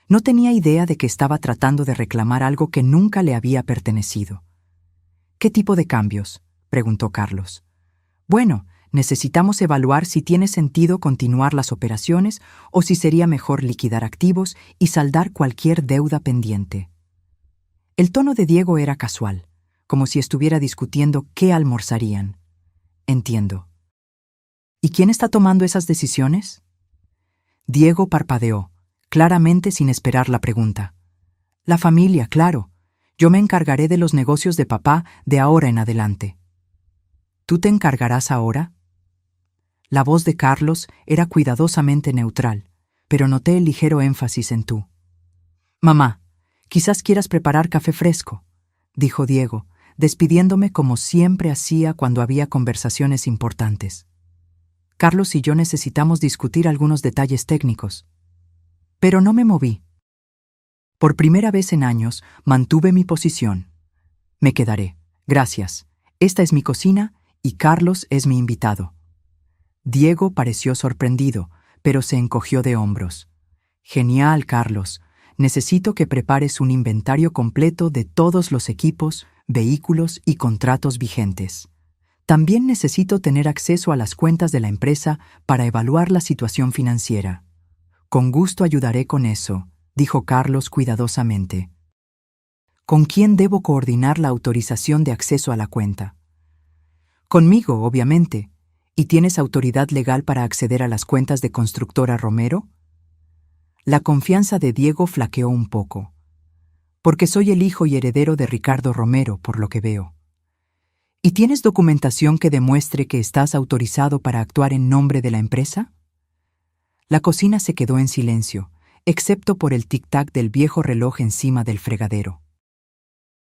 No tenía idea de que estaba tratando de reclamar algo que nunca le había pertenecido. «¿Qué tipo de cambios?», preguntó Carlos. «Bueno, necesitamos evaluar si tiene sentido continuar las operaciones o si sería mejor liquidar activos y saldar cualquier deuda pendiente». El tono de Diego era casual, como si estuviera discutiendo qué almorzarían. «Entiendo». «¿Y quién está tomando esas decisiones?». Diego parpadeó, claramente sin esperar la pregunta. «La familia, claro. Yo me encargaré de los negocios de papá de ahora en adelante». «¿Tú te encargarás ahora?». La voz de Carlos era cuidadosamente neutral, pero noté el ligero énfasis en tú. «Mamá, quizás quieras preparar café fresco», dijo Diego, despidiéndome como siempre hacía cuando había conversaciones importantes. «Carlos y yo necesitamos discutir algunos detalles técnicos». Pero no me moví. Por primera vez en años, mantuve mi posición. «Me quedaré. Gracias. Esta es mi cocina y Carlos es mi invitado». Diego pareció sorprendido, pero se encogió de hombros. «Genial, Carlos. Necesito que prepares un inventario completo de todos los equipos, vehículos y contratos vigentes. También necesito tener acceso a las cuentas de la empresa para evaluar la situación financiera». «Con gusto ayudaré con eso», dijo Carlos cuidadosamente. «¿Con quién debo coordinar la autorización de acceso a la cuenta?». «Conmigo, obviamente. ¿Y tienes autoridad legal para acceder a las cuentas de Constructora Romero? La confianza de Diego flaqueó un poco. Porque soy el hijo y heredero de Ricardo Romero, por lo que veo. ¿Y tienes documentación que demuestre que estás autorizado para actuar en nombre de la empresa? La cocina se quedó en silencio, excepto por el tic-tac del viejo reloj encima del fregadero.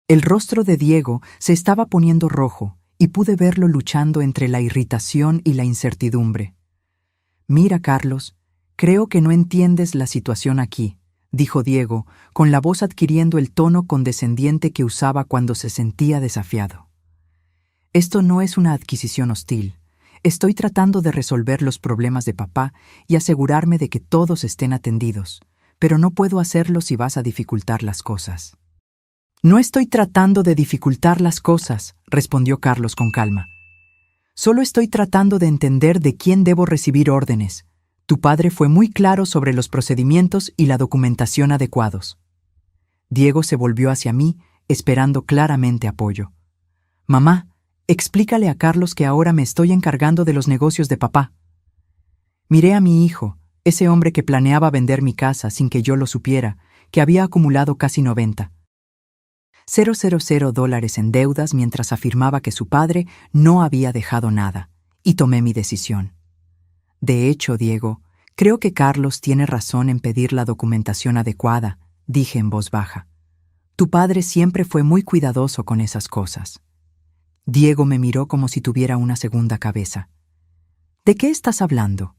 El rostro de Diego se estaba poniendo rojo y pude verlo luchando entre la irritación y la incertidumbre. «Mira, Carlos, creo que no entiendes la situación aquí», dijo Diego, con la voz adquiriendo el tono condescendiente que usaba cuando se sentía desafiado. «Esto no es una adquisición hostil. Estoy tratando de resolver los problemas de papá y asegurarme de que todos estén atendidos, pero no puedo hacerlo si vas a dificultar las cosas». «No estoy tratando de dificultar las cosas», respondió Carlos con calma. «Solo estoy tratando de entender de quién debo recibir órdenes. Tu padre fue muy claro sobre los procedimientos y la documentación adecuados». Diego se volvió hacia mí, esperando claramente apoyo. «Mamá, explícale a Carlos que ahora me estoy encargando de los negocios de papá». Miré a mi hijo, ese hombre que planeaba vender mi casa sin que yo lo supiera, que había acumulado casi $90,000 en deudas mientras afirmaba que su padre no había dejado nada, y tomé mi decisión. «De hecho, Diego, creo que Carlos tiene razón en pedir la documentación adecuada», dije en voz baja. «Tu padre siempre fue muy cuidadoso con esas cosas». Diego me miró como si tuviera una segunda cabeza. «¿De qué estás hablando?»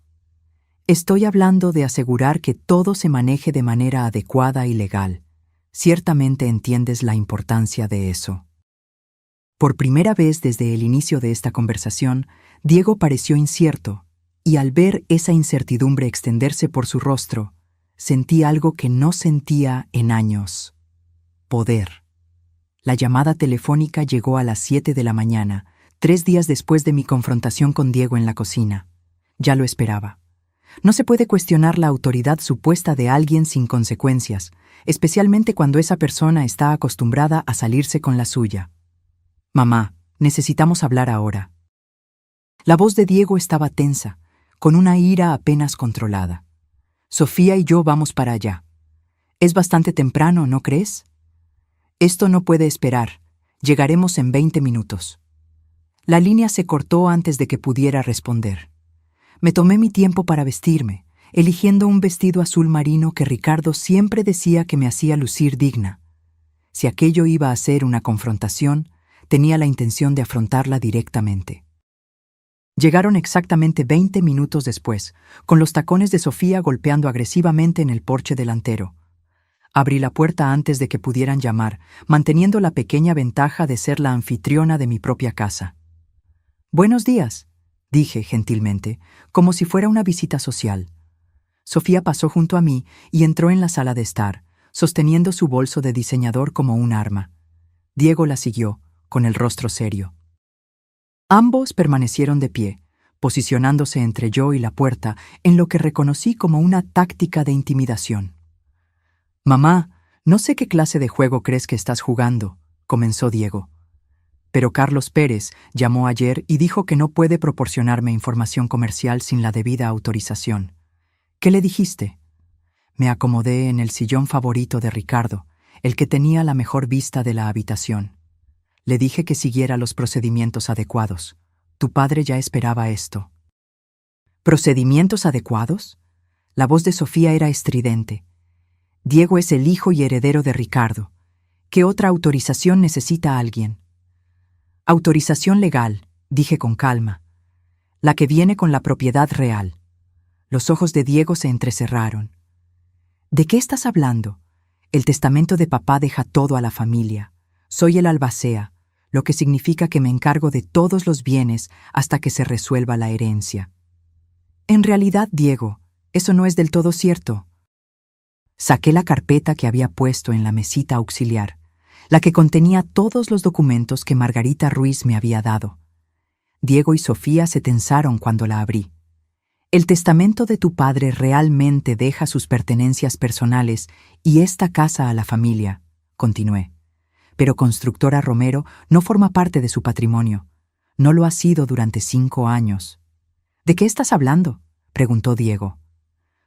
«Estoy hablando de asegurar que todo se maneje de manera adecuada y legal. Ciertamente entiendes la importancia de eso». Por primera vez desde el inicio de esta conversación, Diego pareció incierto, y al ver esa incertidumbre extenderse por su rostro, sentí algo que no sentía en años: poder. La llamada telefónica llegó a las 7 de la mañana, 3 días después de mi confrontación con Diego en la cocina. Ya lo esperaba. No se puede cuestionar la autoridad supuesta de alguien sin consecuencias, especialmente cuando esa persona está acostumbrada a salirse con la suya. «Mamá, necesitamos hablar ahora». La voz de Diego estaba tensa, con una ira apenas controlada. «Sofía y yo vamos para allá. Es bastante temprano, ¿no crees? Esto no puede esperar. Llegaremos en 20 minutos». La línea se cortó antes de que pudiera responder. Me tomé mi tiempo para vestirme, eligiendo un vestido azul marino que Ricardo siempre decía que me hacía lucir digna. Si aquello iba a ser una confrontación, tenía la intención de afrontarla directamente. Llegaron exactamente 20 minutos después, con los tacones de Sofía golpeando agresivamente en el porche delantero. Abrí la puerta antes de que pudieran llamar, manteniendo la pequeña ventaja de ser la anfitriona de mi propia casa. «Buenos días», dije gentilmente, como si fuera una visita social. Sofía pasó junto a mí y entró en la sala de estar, sosteniendo su bolso de diseñador como un arma. Diego la siguió, con el rostro serio. Ambos permanecieron de pie, posicionándose entre yo y la puerta en lo que reconocí como una táctica de intimidación. «Mamá, no sé qué clase de juego crees que estás jugando», comenzó Diego. «Pero Carlos Pérez llamó ayer y dijo que no puede proporcionarme información comercial sin la debida autorización. ¿Qué le dijiste?» Me acomodé en el sillón favorito de Ricardo, el que tenía la mejor vista de la habitación. Le dije que siguiera los procedimientos adecuados. Tu padre ya esperaba esto. ¿Procedimientos adecuados? La voz de Sofía era estridente. Diego es el hijo y heredero de Ricardo. ¿Qué otra autorización necesita alguien? Autorización legal, dije con calma. La que viene con la propiedad real. Los ojos de Diego se entrecerraron. ¿De qué estás hablando? El testamento de papá deja todo a la familia. Soy el albacea, lo que significa que me encargo de todos los bienes hasta que se resuelva la herencia. En realidad, Diego, eso no es del todo cierto. Saqué la carpeta que había puesto en la mesita auxiliar, la que contenía todos los documentos que Margarita Ruiz me había dado. Diego y Sofía se tensaron cuando la abrí. El testamento de tu padre realmente deja sus pertenencias personales y esta casa a la familia, continué. Pero Constructora Romero no forma parte de su patrimonio. No lo ha sido durante 5 años. ¿De qué estás hablando?, preguntó Diego.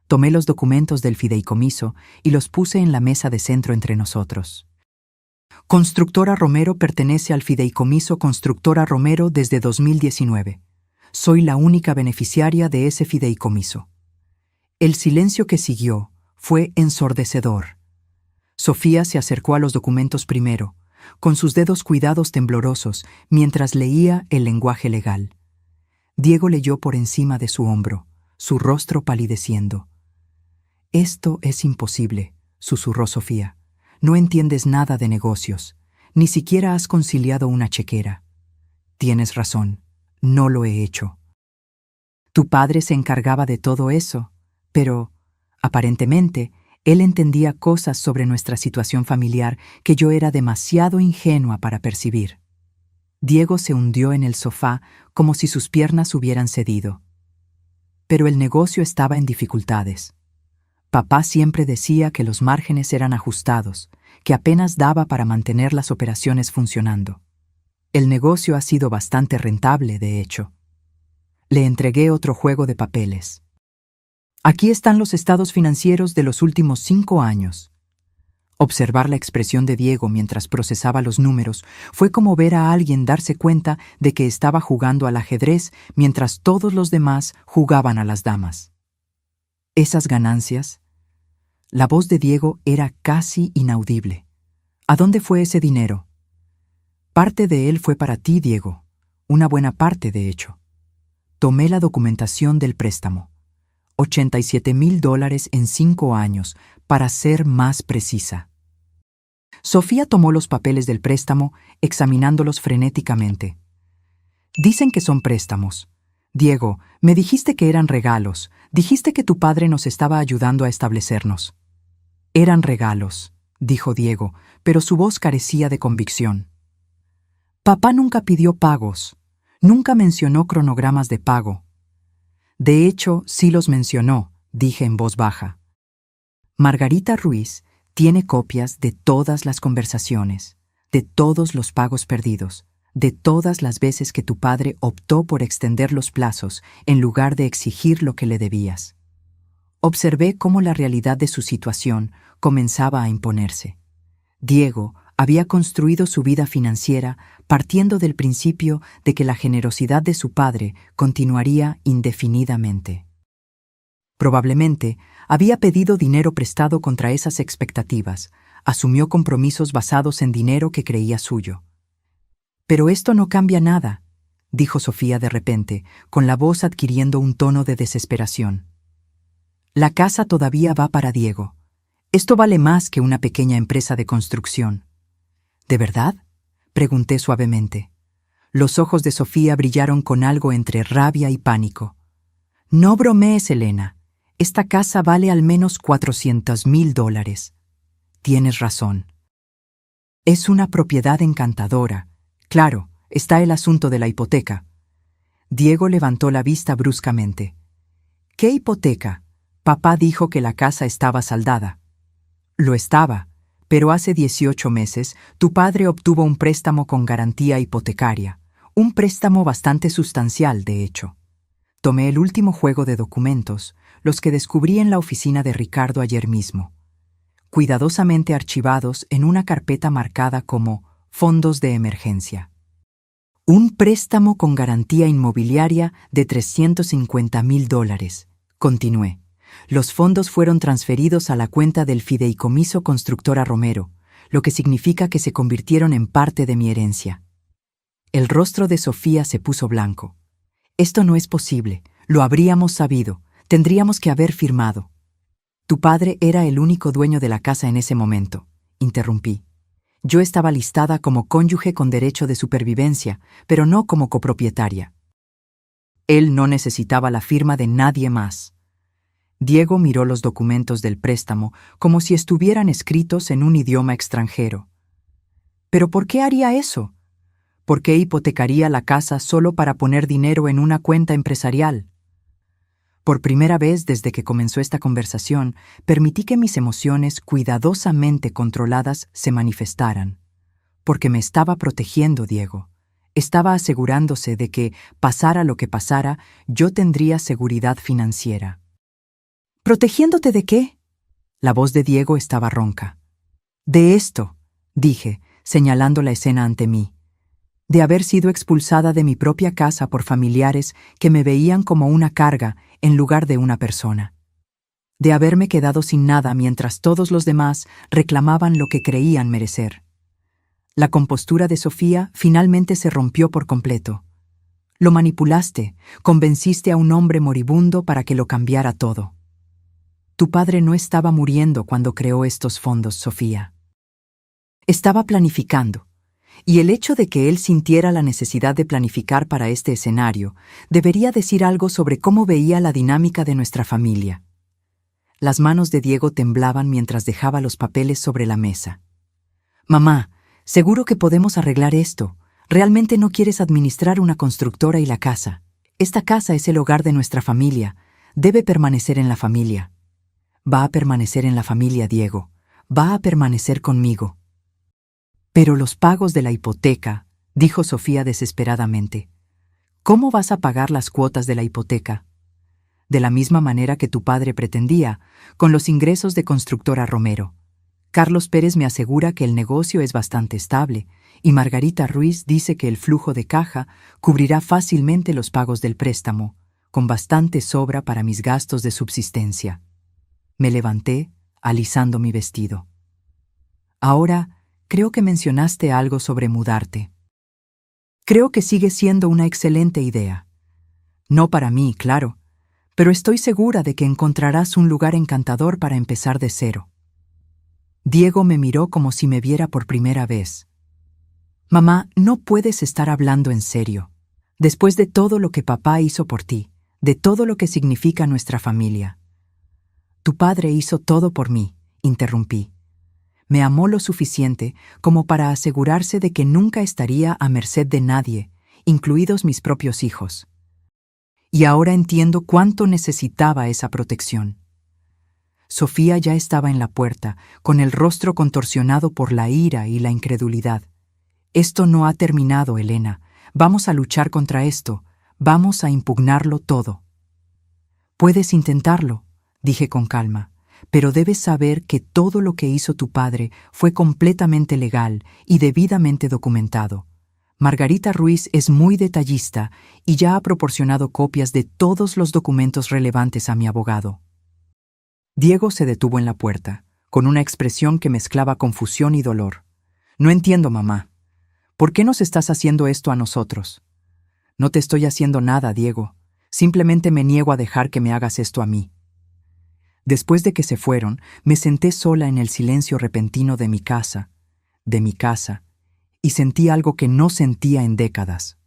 Tomé los documentos del fideicomiso y los puse en la mesa de centro entre nosotros. Constructora Romero pertenece al fideicomiso Constructora Romero desde 2019. Soy la única beneficiaria de ese fideicomiso. El silencio que siguió fue ensordecedor. Sofía se acercó a los documentos primero, con sus dedos cuidados temblorosos, mientras leía el lenguaje legal. Diego leyó por encima de su hombro, su rostro palideciendo. «Esto es imposible», susurró Sofía. «No entiendes nada de negocios. Ni siquiera has conciliado una chequera». «Tienes razón. No lo he hecho». «Tu padre se encargaba de todo eso, pero, aparentemente, él entendía cosas sobre nuestra situación familiar que yo era demasiado ingenua para percibir». Diego se hundió en el sofá como si sus piernas hubieran cedido. Pero el negocio estaba en dificultades. Papá siempre decía que los márgenes eran ajustados, que apenas daba para mantener las operaciones funcionando. El negocio ha sido bastante rentable, de hecho. Le entregué otro juego de papeles. Aquí están los estados financieros de los últimos 5 años. Observar la expresión de Diego mientras procesaba los números fue como ver a alguien darse cuenta de que estaba jugando al ajedrez mientras todos los demás jugaban a las damas. Esas ganancias. La voz de Diego era casi inaudible. ¿A dónde fue ese dinero? Parte de él fue para ti, Diego. Una buena parte, de hecho. Tomé la documentación del préstamo. $87,000 en 5 años, para ser más precisa. Sofía tomó los papeles del préstamo, examinándolos frenéticamente. Dicen que son préstamos. Diego, me dijiste que eran regalos. Dijiste que tu padre nos estaba ayudando a establecernos. Eran regalos, dijo Diego, pero su voz carecía de convicción. Papá nunca pidió pagos. Nunca mencionó cronogramas de pago. De hecho, sí los mencionó, dije en voz baja. Margarita Ruiz tiene copias de todas las conversaciones, de todos los pagos perdidos, de todas las veces que tu padre optó por extender los plazos en lugar de exigir lo que le debías. Observé cómo la realidad de su situación comenzaba a imponerse. Diego había construido su vida financiera partiendo del principio de que la generosidad de su padre continuaría indefinidamente. Probablemente había pedido dinero prestado contra esas expectativas, asumió compromisos basados en dinero que creía suyo. «Pero esto no cambia nada», dijo Sofía de repente, con la voz adquiriendo un tono de desesperación. «La casa todavía va para Diego. Esto vale más que una pequeña empresa de construcción». «¿De verdad?», pregunté suavemente. Los ojos de Sofía brillaron con algo entre rabia y pánico. «No bromees, Elena. Esta casa vale al menos $400,000. Tienes razón. Es una propiedad encantadora. Claro, está el asunto de la hipoteca». Diego levantó la vista bruscamente. «¿Qué hipoteca? Papá dijo que la casa estaba saldada». «Lo estaba, pero hace 18 meses tu padre obtuvo un préstamo con garantía hipotecaria, un préstamo bastante sustancial, de hecho». Tomé el último juego de documentos, los que descubrí en la oficina de Ricardo ayer mismo, cuidadosamente archivados en una carpeta marcada como «Fondos de emergencia». «Un préstamo con garantía inmobiliaria de $350,000, continué. «Los fondos fueron transferidos a la cuenta del fideicomiso Constructora Romero, lo que significa que se convirtieron en parte de mi herencia». El rostro de Sofía se puso blanco. «Esto no es posible. Lo habríamos sabido. Tendríamos que haber firmado». «Tu padre era el único dueño de la casa en ese momento», interrumpí. «Yo estaba listada como cónyuge con derecho de supervivencia, pero no como copropietaria». Él no necesitaba la firma de nadie más. Diego miró los documentos del préstamo como si estuvieran escritos en un idioma extranjero. «¿Pero por qué haría eso? ¿Por qué hipotecaría la casa solo para poner dinero en una cuenta empresarial?» Por primera vez desde que comenzó esta conversación, permití que mis emociones cuidadosamente controladas se manifestaran. Porque me estaba protegiendo, Diego. Estaba asegurándose de que, pasara lo que pasara, yo tendría seguridad financiera. ¿Protegiéndote de qué? La voz de Diego estaba ronca. De esto, dije, señalando la escena ante mí. De haber sido expulsada de mi propia casa por familiares que me veían como una carga en lugar de una persona. De haberme quedado sin nada mientras todos los demás reclamaban lo que creían merecer. La compostura de Sofía finalmente se rompió por completo. Lo manipulaste, convenciste a un hombre moribundo para que lo cambiara todo. Tu padre no estaba muriendo cuando creó estos fondos, Sofía. Estaba planificando, y el hecho de que él sintiera la necesidad de planificar para este escenario debería decir algo sobre cómo veía la dinámica de nuestra familia. Las manos de Diego temblaban mientras dejaba los papeles sobre la mesa. Mamá, seguro que podemos arreglar esto. Realmente no quieres administrar una constructora y la casa. Esta casa es el hogar de nuestra familia. Debe permanecer en la familia. Va a permanecer en la familia, Diego. Va a permanecer conmigo. Pero los pagos de la hipoteca, dijo Sofía desesperadamente. ¿Cómo vas a pagar las cuotas de la hipoteca? De la misma manera que tu padre pretendía, con los ingresos de Constructora Romero. Carlos Pérez me asegura que el negocio es bastante estable, y Margarita Ruiz dice que el flujo de caja cubrirá fácilmente los pagos del préstamo, con bastante sobra para mis gastos de subsistencia. Me levanté, alisando mi vestido. Ahora, creo que mencionaste algo sobre mudarte. Creo que sigue siendo una excelente idea. No para mí, claro, pero estoy segura de que encontrarás un lugar encantador para empezar de cero. Diego me miró como si me viera por primera vez. Mamá, no puedes estar hablando en serio. Después de todo lo que papá hizo por ti, de todo lo que significa nuestra familia. Tu padre hizo todo por mí, interrumpí. Me amó lo suficiente como para asegurarse de que nunca estaría a merced de nadie, incluidos mis propios hijos. Y ahora entiendo cuánto necesitaba esa protección. Sofía ya estaba en la puerta, con el rostro contorsionado por la ira y la incredulidad. Esto no ha terminado, Elena. Vamos a luchar contra esto. Vamos a impugnarlo todo. Puedes intentarlo, dije con calma, pero debes saber que todo lo que hizo tu padre fue completamente legal y debidamente documentado. Margarita Ruiz es muy detallista y ya ha proporcionado copias de todos los documentos relevantes a mi abogado. Diego se detuvo en la puerta, con una expresión que mezclaba confusión y dolor. No entiendo, mamá. ¿Por qué nos estás haciendo esto a nosotros? No te estoy haciendo nada, Diego. Simplemente me niego a dejar que me hagas esto a mí. Después de que se fueron, me senté sola en el silencio repentino de mi casa, y sentí algo que no sentía en décadas.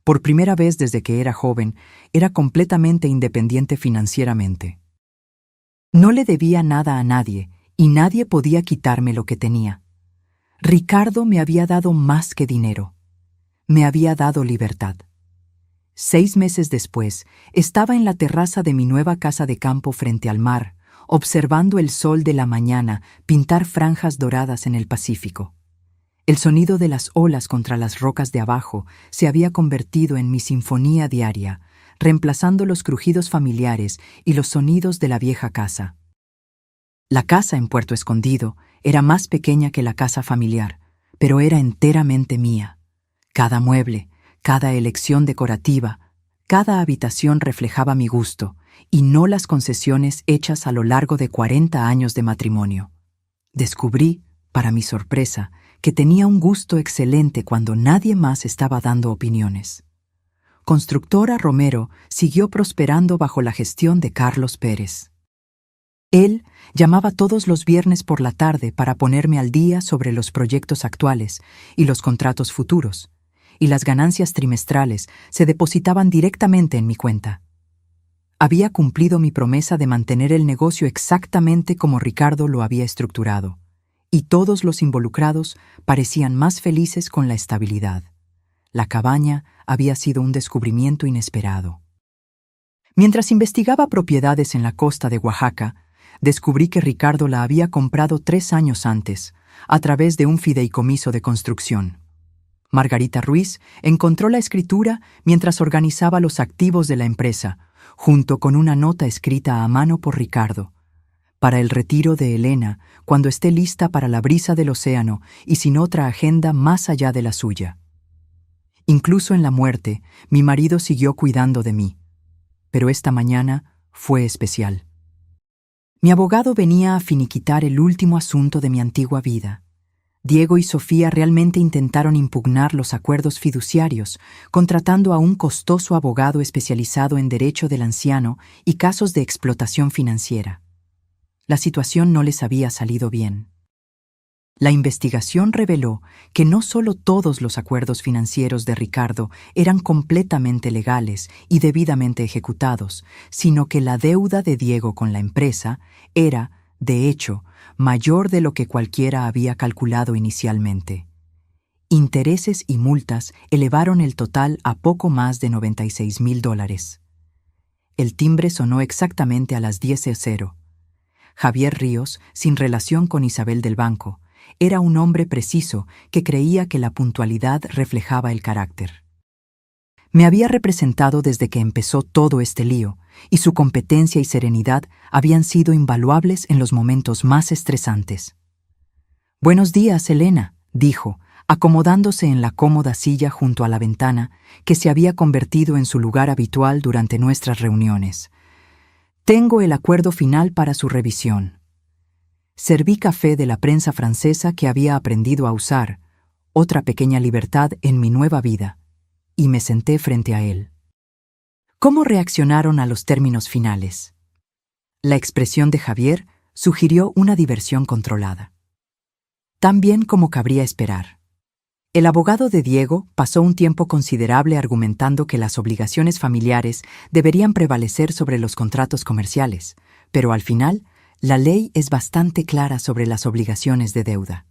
Por primera vez desde que era joven, era completamente independiente financieramente. No le debía nada a nadie, y nadie podía quitarme lo que tenía. Ricardo me había dado más que dinero. Me había dado libertad. 6 meses después, estaba en la terraza de mi nueva casa de campo frente al mar, observando el sol de la mañana pintar franjas doradas en el Pacífico. El sonido de las olas contra las rocas de abajo se había convertido en mi sinfonía diaria, reemplazando los crujidos familiares y los sonidos de la vieja casa. La casa en Puerto Escondido era más pequeña que la casa familiar, pero era enteramente mía. Cada mueble, cada elección decorativa, cada habitación reflejaba mi gusto, y no las concesiones hechas a lo largo de 40 años de matrimonio. Descubrí, para mi sorpresa, que tenía un gusto excelente cuando nadie más estaba dando opiniones. Constructora Romero siguió prosperando bajo la gestión de Carlos Pérez. Él llamaba todos los viernes por la tarde para ponerme al día sobre los proyectos actuales y los contratos futuros, y las ganancias trimestrales se depositaban directamente en mi cuenta. Había cumplido mi promesa de mantener el negocio exactamente como Ricardo lo había estructurado, y todos los involucrados parecían más felices con la estabilidad. La cabaña había sido un descubrimiento inesperado. Mientras investigaba propiedades en la costa de Oaxaca, descubrí que Ricardo la había comprado 3 años antes, a través de un fideicomiso de construcción. Margarita Ruiz encontró la escritura mientras organizaba los activos de la empresa, junto con una nota escrita a mano por Ricardo. Para el retiro de Elena, cuando esté lista para la brisa del océano y sin otra agenda más allá de la suya. Incluso en la muerte, mi marido siguió cuidando de mí. Pero esta mañana fue especial. Mi abogado venía a finiquitar el último asunto de mi antigua vida. Diego y Sofía realmente intentaron impugnar los acuerdos fiduciarios, contratando a un costoso abogado especializado en derecho del anciano y casos de explotación financiera. La situación no les había salido bien. La investigación reveló que no solo todos los acuerdos financieros de Ricardo eran completamente legales y debidamente ejecutados, sino que la deuda de Diego con la empresa era, de hecho, mayor de lo que cualquiera había calculado inicialmente. Intereses y multas elevaron el total a poco más de $96,000. El timbre sonó exactamente a las 10:00. Javier Ríos, sin relación con Isabel del Banco, era un hombre preciso que creía que la puntualidad reflejaba el carácter. Me había representado desde que empezó todo este lío, y su competencia y serenidad habían sido invaluables en los momentos más estresantes. «Buenos días, Elena», dijo, acomodándose en la cómoda silla junto a la ventana que se había convertido en su lugar habitual durante nuestras reuniones. «Tengo el acuerdo final para su revisión». Serví café de la prensa francesa que había aprendido a usar, otra pequeña libertad en mi nueva vida, y me senté frente a él. ¿Cómo reaccionaron a los términos finales? La expresión de Javier sugirió una diversión controlada. Tan bien como cabría esperar. El abogado de Diego pasó un tiempo considerable argumentando que las obligaciones familiares deberían prevalecer sobre los contratos comerciales, pero al final, la ley es bastante clara sobre las obligaciones de deuda.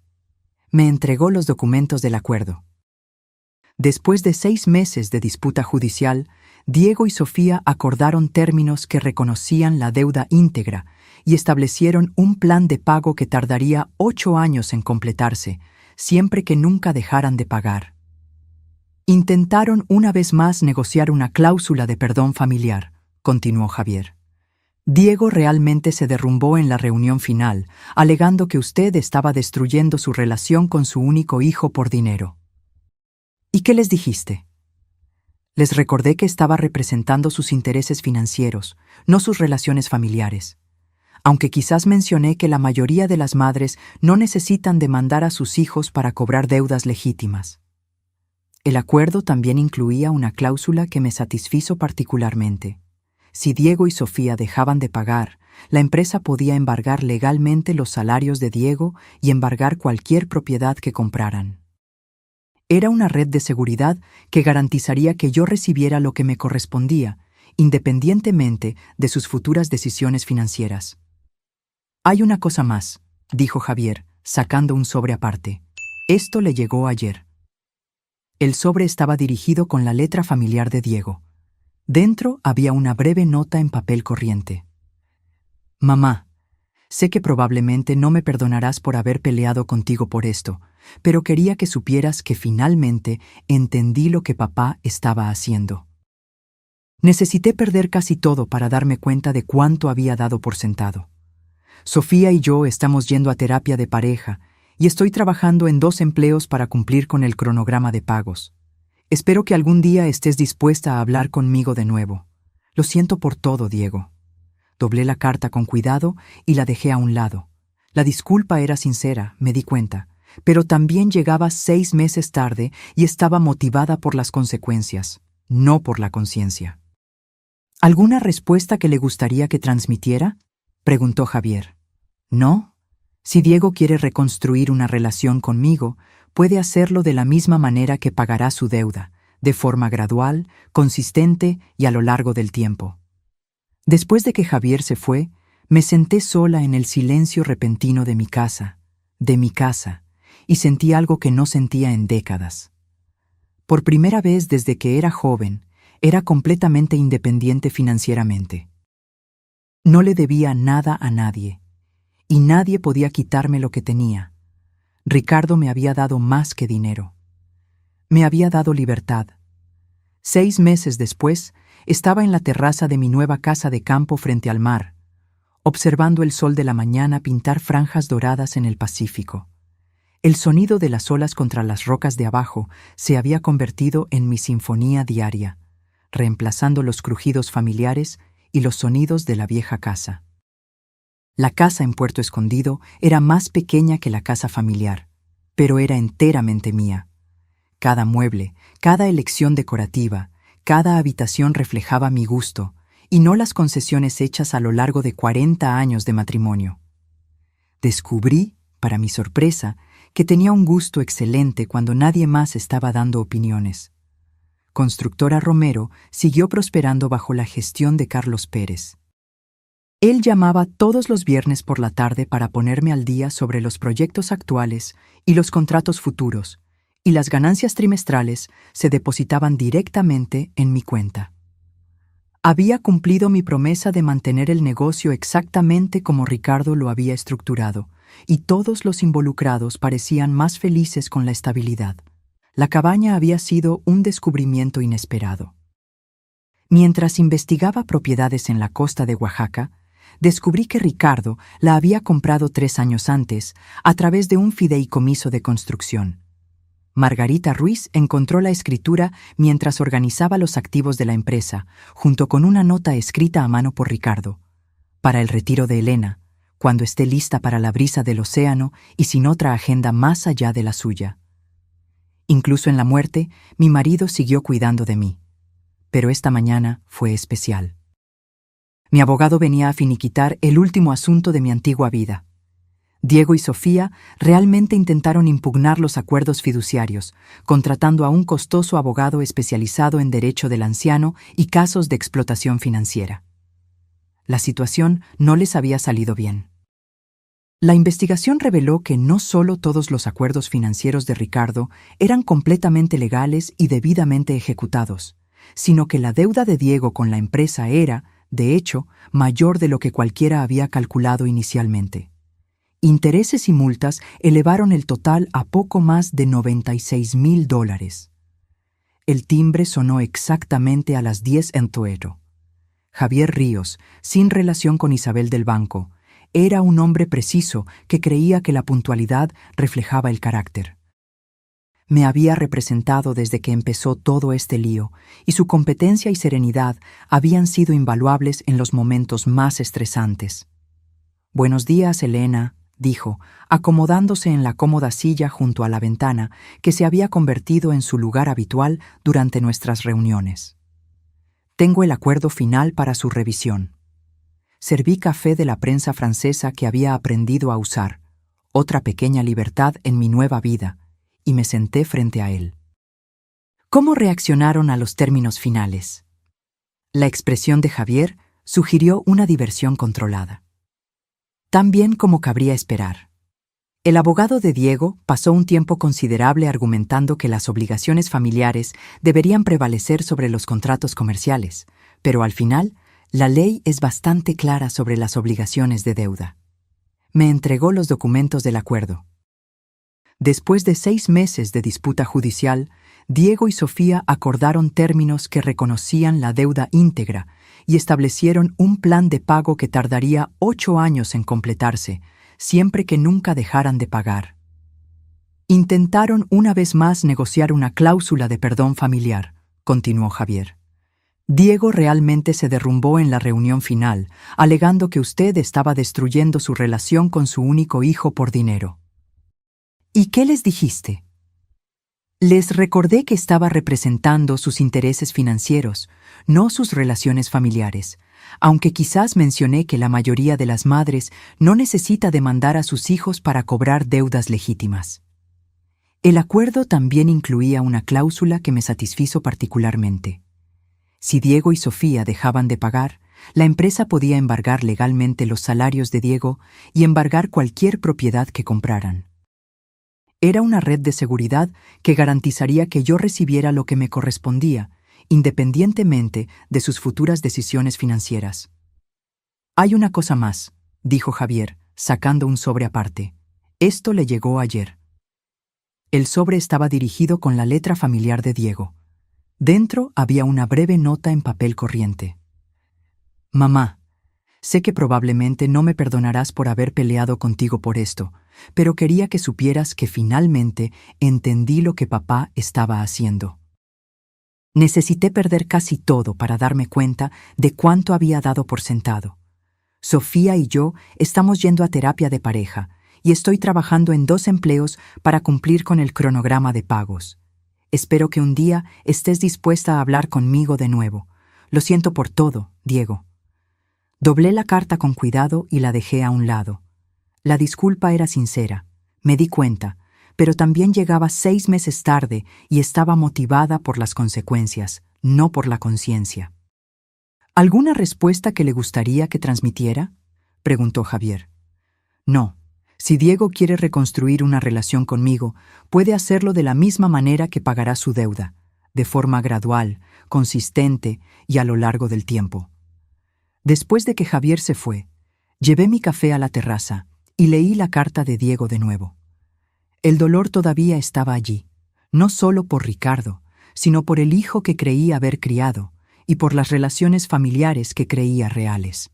Me entregó los documentos del acuerdo. Después de 6 meses de disputa judicial, Diego y Sofía acordaron términos que reconocían la deuda íntegra y establecieron un plan de pago que tardaría 8 años en completarse, siempre que nunca dejaran de pagar. Intentaron una vez más negociar una cláusula de perdón familiar, continuó Javier. Diego realmente se derrumbó en la reunión final, alegando que usted estaba destruyendo su relación con su único hijo por dinero. ¿Y qué les dijiste? Les recordé que estaba representando sus intereses financieros, no sus relaciones familiares. Aunque quizás mencioné que la mayoría de las madres no necesitan demandar a sus hijos para cobrar deudas legítimas. El acuerdo también incluía una cláusula que me satisfizo particularmente. Si Diego y Sofía dejaban de pagar, la empresa podía embargar legalmente los salarios de Diego y embargar cualquier propiedad que compraran. Era una red de seguridad que garantizaría que yo recibiera lo que me correspondía, independientemente de sus futuras decisiones financieras. «Hay una cosa más», dijo Javier, sacando un sobre aparte. «Esto le llegó ayer». El sobre estaba dirigido con la letra familiar de Diego. Dentro había una breve nota en papel corriente. «Mamá, sé que probablemente no me perdonarás por haber peleado contigo por esto, pero quería que supieras que finalmente entendí lo que papá estaba haciendo. Necesité perder casi todo para darme cuenta de cuánto había dado por sentado. Sofía y yo estamos yendo a terapia de pareja y estoy trabajando en 2 empleos para cumplir con el cronograma de pagos. Espero que algún día estés dispuesta a hablar conmigo de nuevo. Lo siento por todo, Diego». Doblé la carta con cuidado y la dejé a un lado. La disculpa era sincera, me di cuenta, pero también llegaba 6 meses tarde y estaba motivada por las consecuencias, no por la conciencia. «¿Alguna respuesta que le gustaría que transmitiera?», preguntó Javier. «No. Si Diego quiere reconstruir una relación conmigo, puede hacerlo de la misma manera que pagará su deuda, de forma gradual, consistente y a lo largo del tiempo». Después de que Javier se fue, me senté sola en el silencio repentino de mi casa, y sentí algo que no sentía en décadas. Por primera vez desde que era joven, era completamente independiente financieramente. No le debía nada a nadie, y nadie podía quitarme lo que tenía. Ricardo me había dado más que dinero. Me había dado libertad. 6 meses después, estaba en la terraza de mi nueva casa de campo frente al mar, observando el sol de la mañana pintar franjas doradas en el Pacífico. El sonido de las olas contra las rocas de abajo se había convertido en mi sinfonía diaria, reemplazando los crujidos familiares y los sonidos de la vieja casa. La casa en Puerto Escondido era más pequeña que la casa familiar, pero era enteramente mía. Cada mueble, cada elección decorativa, cada habitación reflejaba mi gusto, y no las concesiones hechas a lo largo de 40 años de matrimonio. Descubrí, para mi sorpresa, que tenía un gusto excelente cuando nadie más estaba dando opiniones. Constructora Romero siguió prosperando bajo la gestión de Carlos Pérez. Él llamaba todos los viernes por la tarde para ponerme al día sobre los proyectos actuales y los contratos futuros, y las ganancias trimestrales se depositaban directamente en mi cuenta. Había cumplido mi promesa de mantener el negocio exactamente como Ricardo lo había estructurado, y todos los involucrados parecían más felices con la estabilidad. La cabaña había sido un descubrimiento inesperado. Mientras investigaba propiedades en la costa de Oaxaca, descubrí que Ricardo la había comprado 3 años antes a través de un fideicomiso de construcción. Margarita Ruiz encontró la escritura mientras organizaba los activos de la empresa, junto con una nota escrita a mano por Ricardo. Para el retiro de Elena, cuando esté lista para la brisa del océano y sin otra agenda más allá de la suya. Incluso en la muerte, mi marido siguió cuidando de mí. Pero esta mañana fue especial. Mi abogado venía a finiquitar el último asunto de mi antigua vida. Diego y Sofía realmente intentaron impugnar los acuerdos fiduciarios, contratando a un costoso abogado especializado en derecho del anciano y casos de explotación financiera. La situación no les había salido bien. La investigación reveló que no solo todos los acuerdos financieros de Ricardo eran completamente legales y debidamente ejecutados, sino que la deuda de Diego con la empresa era, de hecho, mayor de lo que cualquiera había calculado inicialmente. Intereses y multas elevaron el total a poco más de $96,000. El timbre sonó exactamente a las 10 en Toero. Javier Ríos, sin relación con Isabel del Banco, era un hombre preciso que creía que la puntualidad reflejaba el carácter. Me había representado desde que empezó todo este lío, y su competencia y serenidad habían sido invaluables en los momentos más estresantes. «Buenos días, Elena», dijo, acomodándose en la cómoda silla junto a la ventana que se había convertido en su lugar habitual durante nuestras reuniones. «Tengo el acuerdo final para su revisión». Serví café de la prensa francesa que había aprendido a usar, otra pequeña libertad en mi nueva vida, y me senté frente a él. ¿Cómo reaccionaron a los términos finales? La expresión de Javier sugirió una diversión controlada. Tan bien como cabría esperar. El abogado de Diego pasó un tiempo considerable argumentando que las obligaciones familiares deberían prevalecer sobre los contratos comerciales, pero al final, la ley es bastante clara sobre las obligaciones de deuda. Me entregó los documentos del acuerdo. Después de 6 meses de disputa judicial, Diego y Sofía acordaron términos que reconocían la deuda íntegra y establecieron un plan de pago que tardaría 8 años en completarse, siempre que nunca dejaran de pagar. Intentaron una vez más negociar una cláusula de perdón familiar, continuó Javier. Diego realmente se derrumbó en la reunión final, alegando que usted estaba destruyendo su relación con su único hijo por dinero. ¿Y qué les dijiste? Les recordé que estaba representando sus intereses financieros, no sus relaciones familiares, aunque quizás mencioné que la mayoría de las madres no necesita demandar a sus hijos para cobrar deudas legítimas. El acuerdo también incluía una cláusula que me satisfizo particularmente. Si Diego y Sofía dejaban de pagar, la empresa podía embargar legalmente los salarios de Diego y embargar cualquier propiedad que compraran. Era una red de seguridad que garantizaría que yo recibiera lo que me correspondía, independientemente de sus futuras decisiones financieras. «Hay una cosa más», dijo Javier, sacando un sobre aparte. «Esto le llegó ayer». El sobre estaba dirigido con la letra familiar de Diego. Dentro había una breve nota en papel corriente. Mamá, sé que probablemente no me perdonarás por haber peleado contigo por esto, pero quería que supieras que finalmente entendí lo que papá estaba haciendo. Necesité perder casi todo para darme cuenta de cuánto había dado por sentado. Sofía y yo estamos yendo a terapia de pareja y estoy trabajando en 2 empleos para cumplir con el cronograma de pagos. Espero que un día estés dispuesta a hablar conmigo de nuevo. Lo siento por todo, Diego. Doblé la carta con cuidado y la dejé a un lado. La disculpa era sincera, me di cuenta, pero también llegaba 6 meses tarde y estaba motivada por las consecuencias, no por la conciencia. ¿Alguna respuesta que le gustaría que transmitiera?, preguntó Javier. No. Si Diego quiere reconstruir una relación conmigo, puede hacerlo de la misma manera que pagará su deuda, de forma gradual, consistente y a lo largo del tiempo. Después de que Javier se fue, llevé mi café a la terraza y leí la carta de Diego de nuevo. El dolor todavía estaba allí, no solo por Ricardo, sino por el hijo que creí haber criado y por las relaciones familiares que creía reales.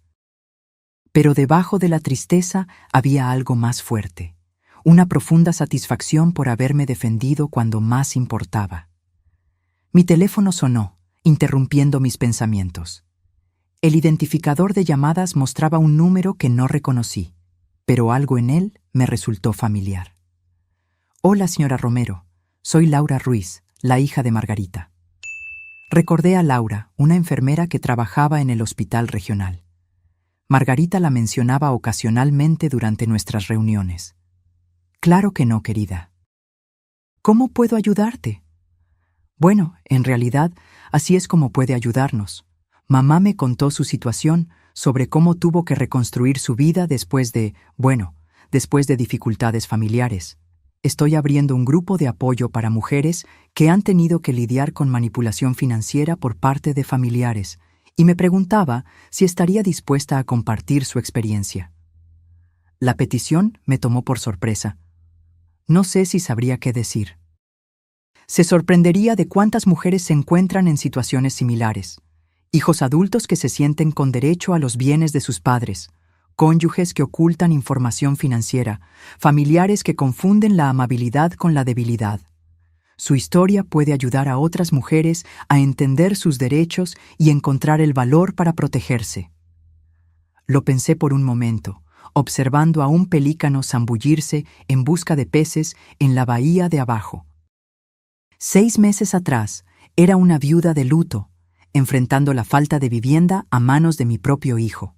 Pero debajo de la tristeza había algo más fuerte, una profunda satisfacción por haberme defendido cuando más importaba. Mi teléfono sonó, interrumpiendo mis pensamientos. El identificador de llamadas mostraba un número que no reconocí, pero algo en él me resultó familiar. Hola, señora Romero. Soy Laura Ruiz, la hija de Margarita. Recordé a Laura, una enfermera que trabajaba en el hospital regional. Margarita la mencionaba ocasionalmente durante nuestras reuniones. Claro que no, querida. ¿Cómo puedo ayudarte? Bueno, en realidad, así es como puede ayudarnos. Mamá me contó su situación sobre cómo tuvo que reconstruir su vida después de dificultades familiares. Estoy abriendo un grupo de apoyo para mujeres que han tenido que lidiar con manipulación financiera por parte de familiares, y me preguntaba si estaría dispuesta a compartir su experiencia. La petición me tomó por sorpresa. No sé si sabría qué decir. Se sorprendería de cuántas mujeres se encuentran en situaciones similares. Hijos adultos que se sienten con derecho a los bienes de sus padres, cónyuges que ocultan información financiera, familiares que confunden la amabilidad con la debilidad. Su historia puede ayudar a otras mujeres a entender sus derechos y encontrar el valor para protegerse. Lo pensé por un momento, observando a un pelícano zambullirse en busca de peces en la bahía de abajo. 6 meses atrás, era una viuda de luto, enfrentando la falta de vivienda a manos de mi propio hijo.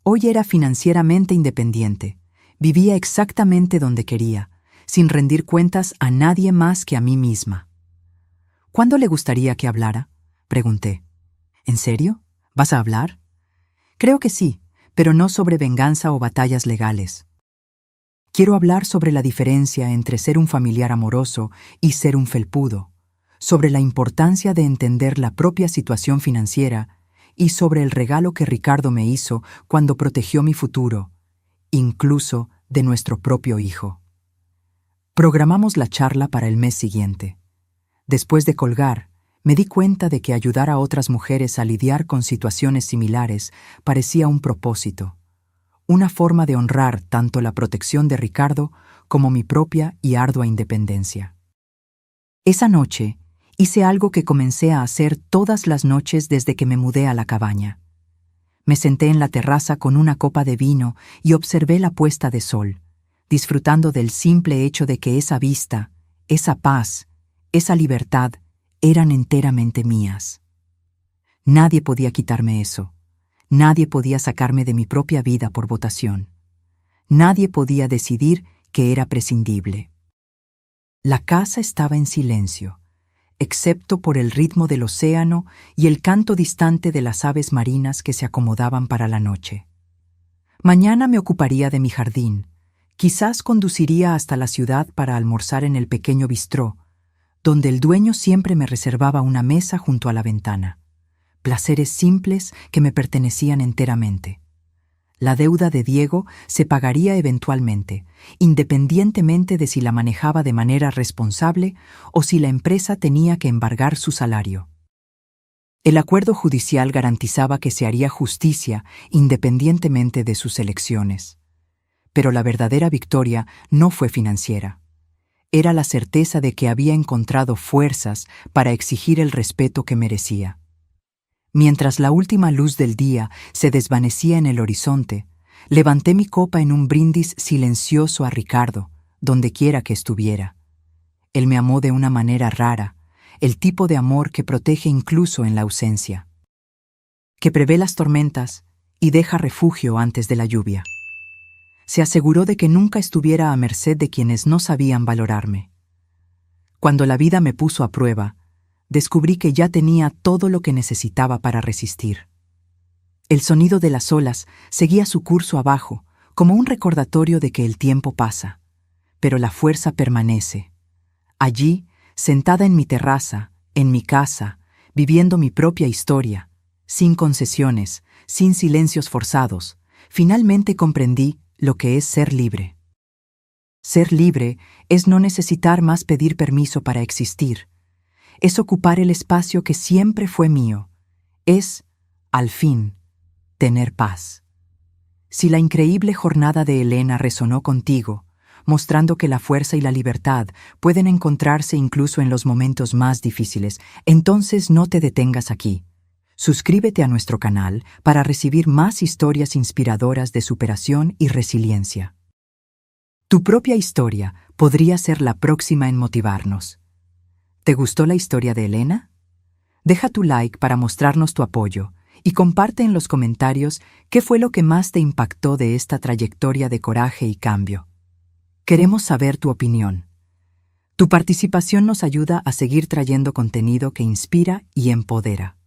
Hoy era financieramente independiente, vivía exactamente donde quería, sin rendir cuentas a nadie más que a mí misma. ¿Cuándo le gustaría que hablara?, pregunté. ¿En serio? ¿Vas a hablar? Creo que sí, pero no sobre venganza o batallas legales. Quiero hablar sobre la diferencia entre ser un familiar amoroso y ser un felpudo, sobre la importancia de entender la propia situación financiera y sobre el regalo que Ricardo me hizo cuando protegió mi futuro, incluso de nuestro propio hijo. Programamos la charla para el mes siguiente. Después de colgar, me di cuenta de que ayudar a otras mujeres a lidiar con situaciones similares parecía un propósito, una forma de honrar tanto la protección de Ricardo como mi propia y ardua independencia. Esa noche, hice algo que comencé a hacer todas las noches desde que me mudé a la cabaña. Me senté en la terraza con una copa de vino y observé la puesta de sol, disfrutando del simple hecho de que esa vista, esa paz, esa libertad eran enteramente mías. Nadie podía quitarme eso. Nadie podía sacarme de mi propia vida por votación. Nadie podía decidir que era prescindible. La casa estaba en silencio, excepto por el ritmo del océano y el canto distante de las aves marinas que se acomodaban para la noche. Mañana me ocuparía de mi jardín. Quizás conduciría hasta la ciudad para almorzar en el pequeño bistró, donde el dueño siempre me reservaba una mesa junto a la ventana. Placeres simples que me pertenecían enteramente. La deuda de Diego se pagaría eventualmente, independientemente de si la manejaba de manera responsable o si la empresa tenía que embargar su salario. El acuerdo judicial garantizaba que se haría justicia independientemente de sus elecciones. Pero la verdadera victoria no fue financiera. Era la certeza de que había encontrado fuerzas para exigir el respeto que merecía. Mientras la última luz del día se desvanecía en el horizonte, levanté mi copa en un brindis silencioso a Ricardo, donde quiera que estuviera. Él me amó de una manera rara, el tipo de amor que protege incluso en la ausencia, que prevé las tormentas y deja refugio antes de la lluvia. Se aseguró de que nunca estuviera a merced de quienes no sabían valorarme. Cuando la vida me puso a prueba, descubrí que ya tenía todo lo que necesitaba para resistir. El sonido de las olas seguía su curso abajo, como un recordatorio de que el tiempo pasa, pero la fuerza permanece. Allí, sentada en mi terraza, en mi casa, viviendo mi propia historia, sin concesiones, sin silencios forzados, finalmente comprendí lo que es ser libre. Ser libre es no necesitar más pedir permiso para existir. Es ocupar el espacio que siempre fue mío. Es, al fin, tener paz. Si la increíble jornada de Elena resonó contigo, mostrando que la fuerza y la libertad pueden encontrarse incluso en los momentos más difíciles, entonces no te detengas aquí. Suscríbete a nuestro canal para recibir más historias inspiradoras de superación y resiliencia. Tu propia historia podría ser la próxima en motivarnos. ¿Te gustó la historia de Elena? Deja tu like para mostrarnos tu apoyo y comparte en los comentarios qué fue lo que más te impactó de esta trayectoria de coraje y cambio. Queremos saber tu opinión. Tu participación nos ayuda a seguir trayendo contenido que inspira y empodera.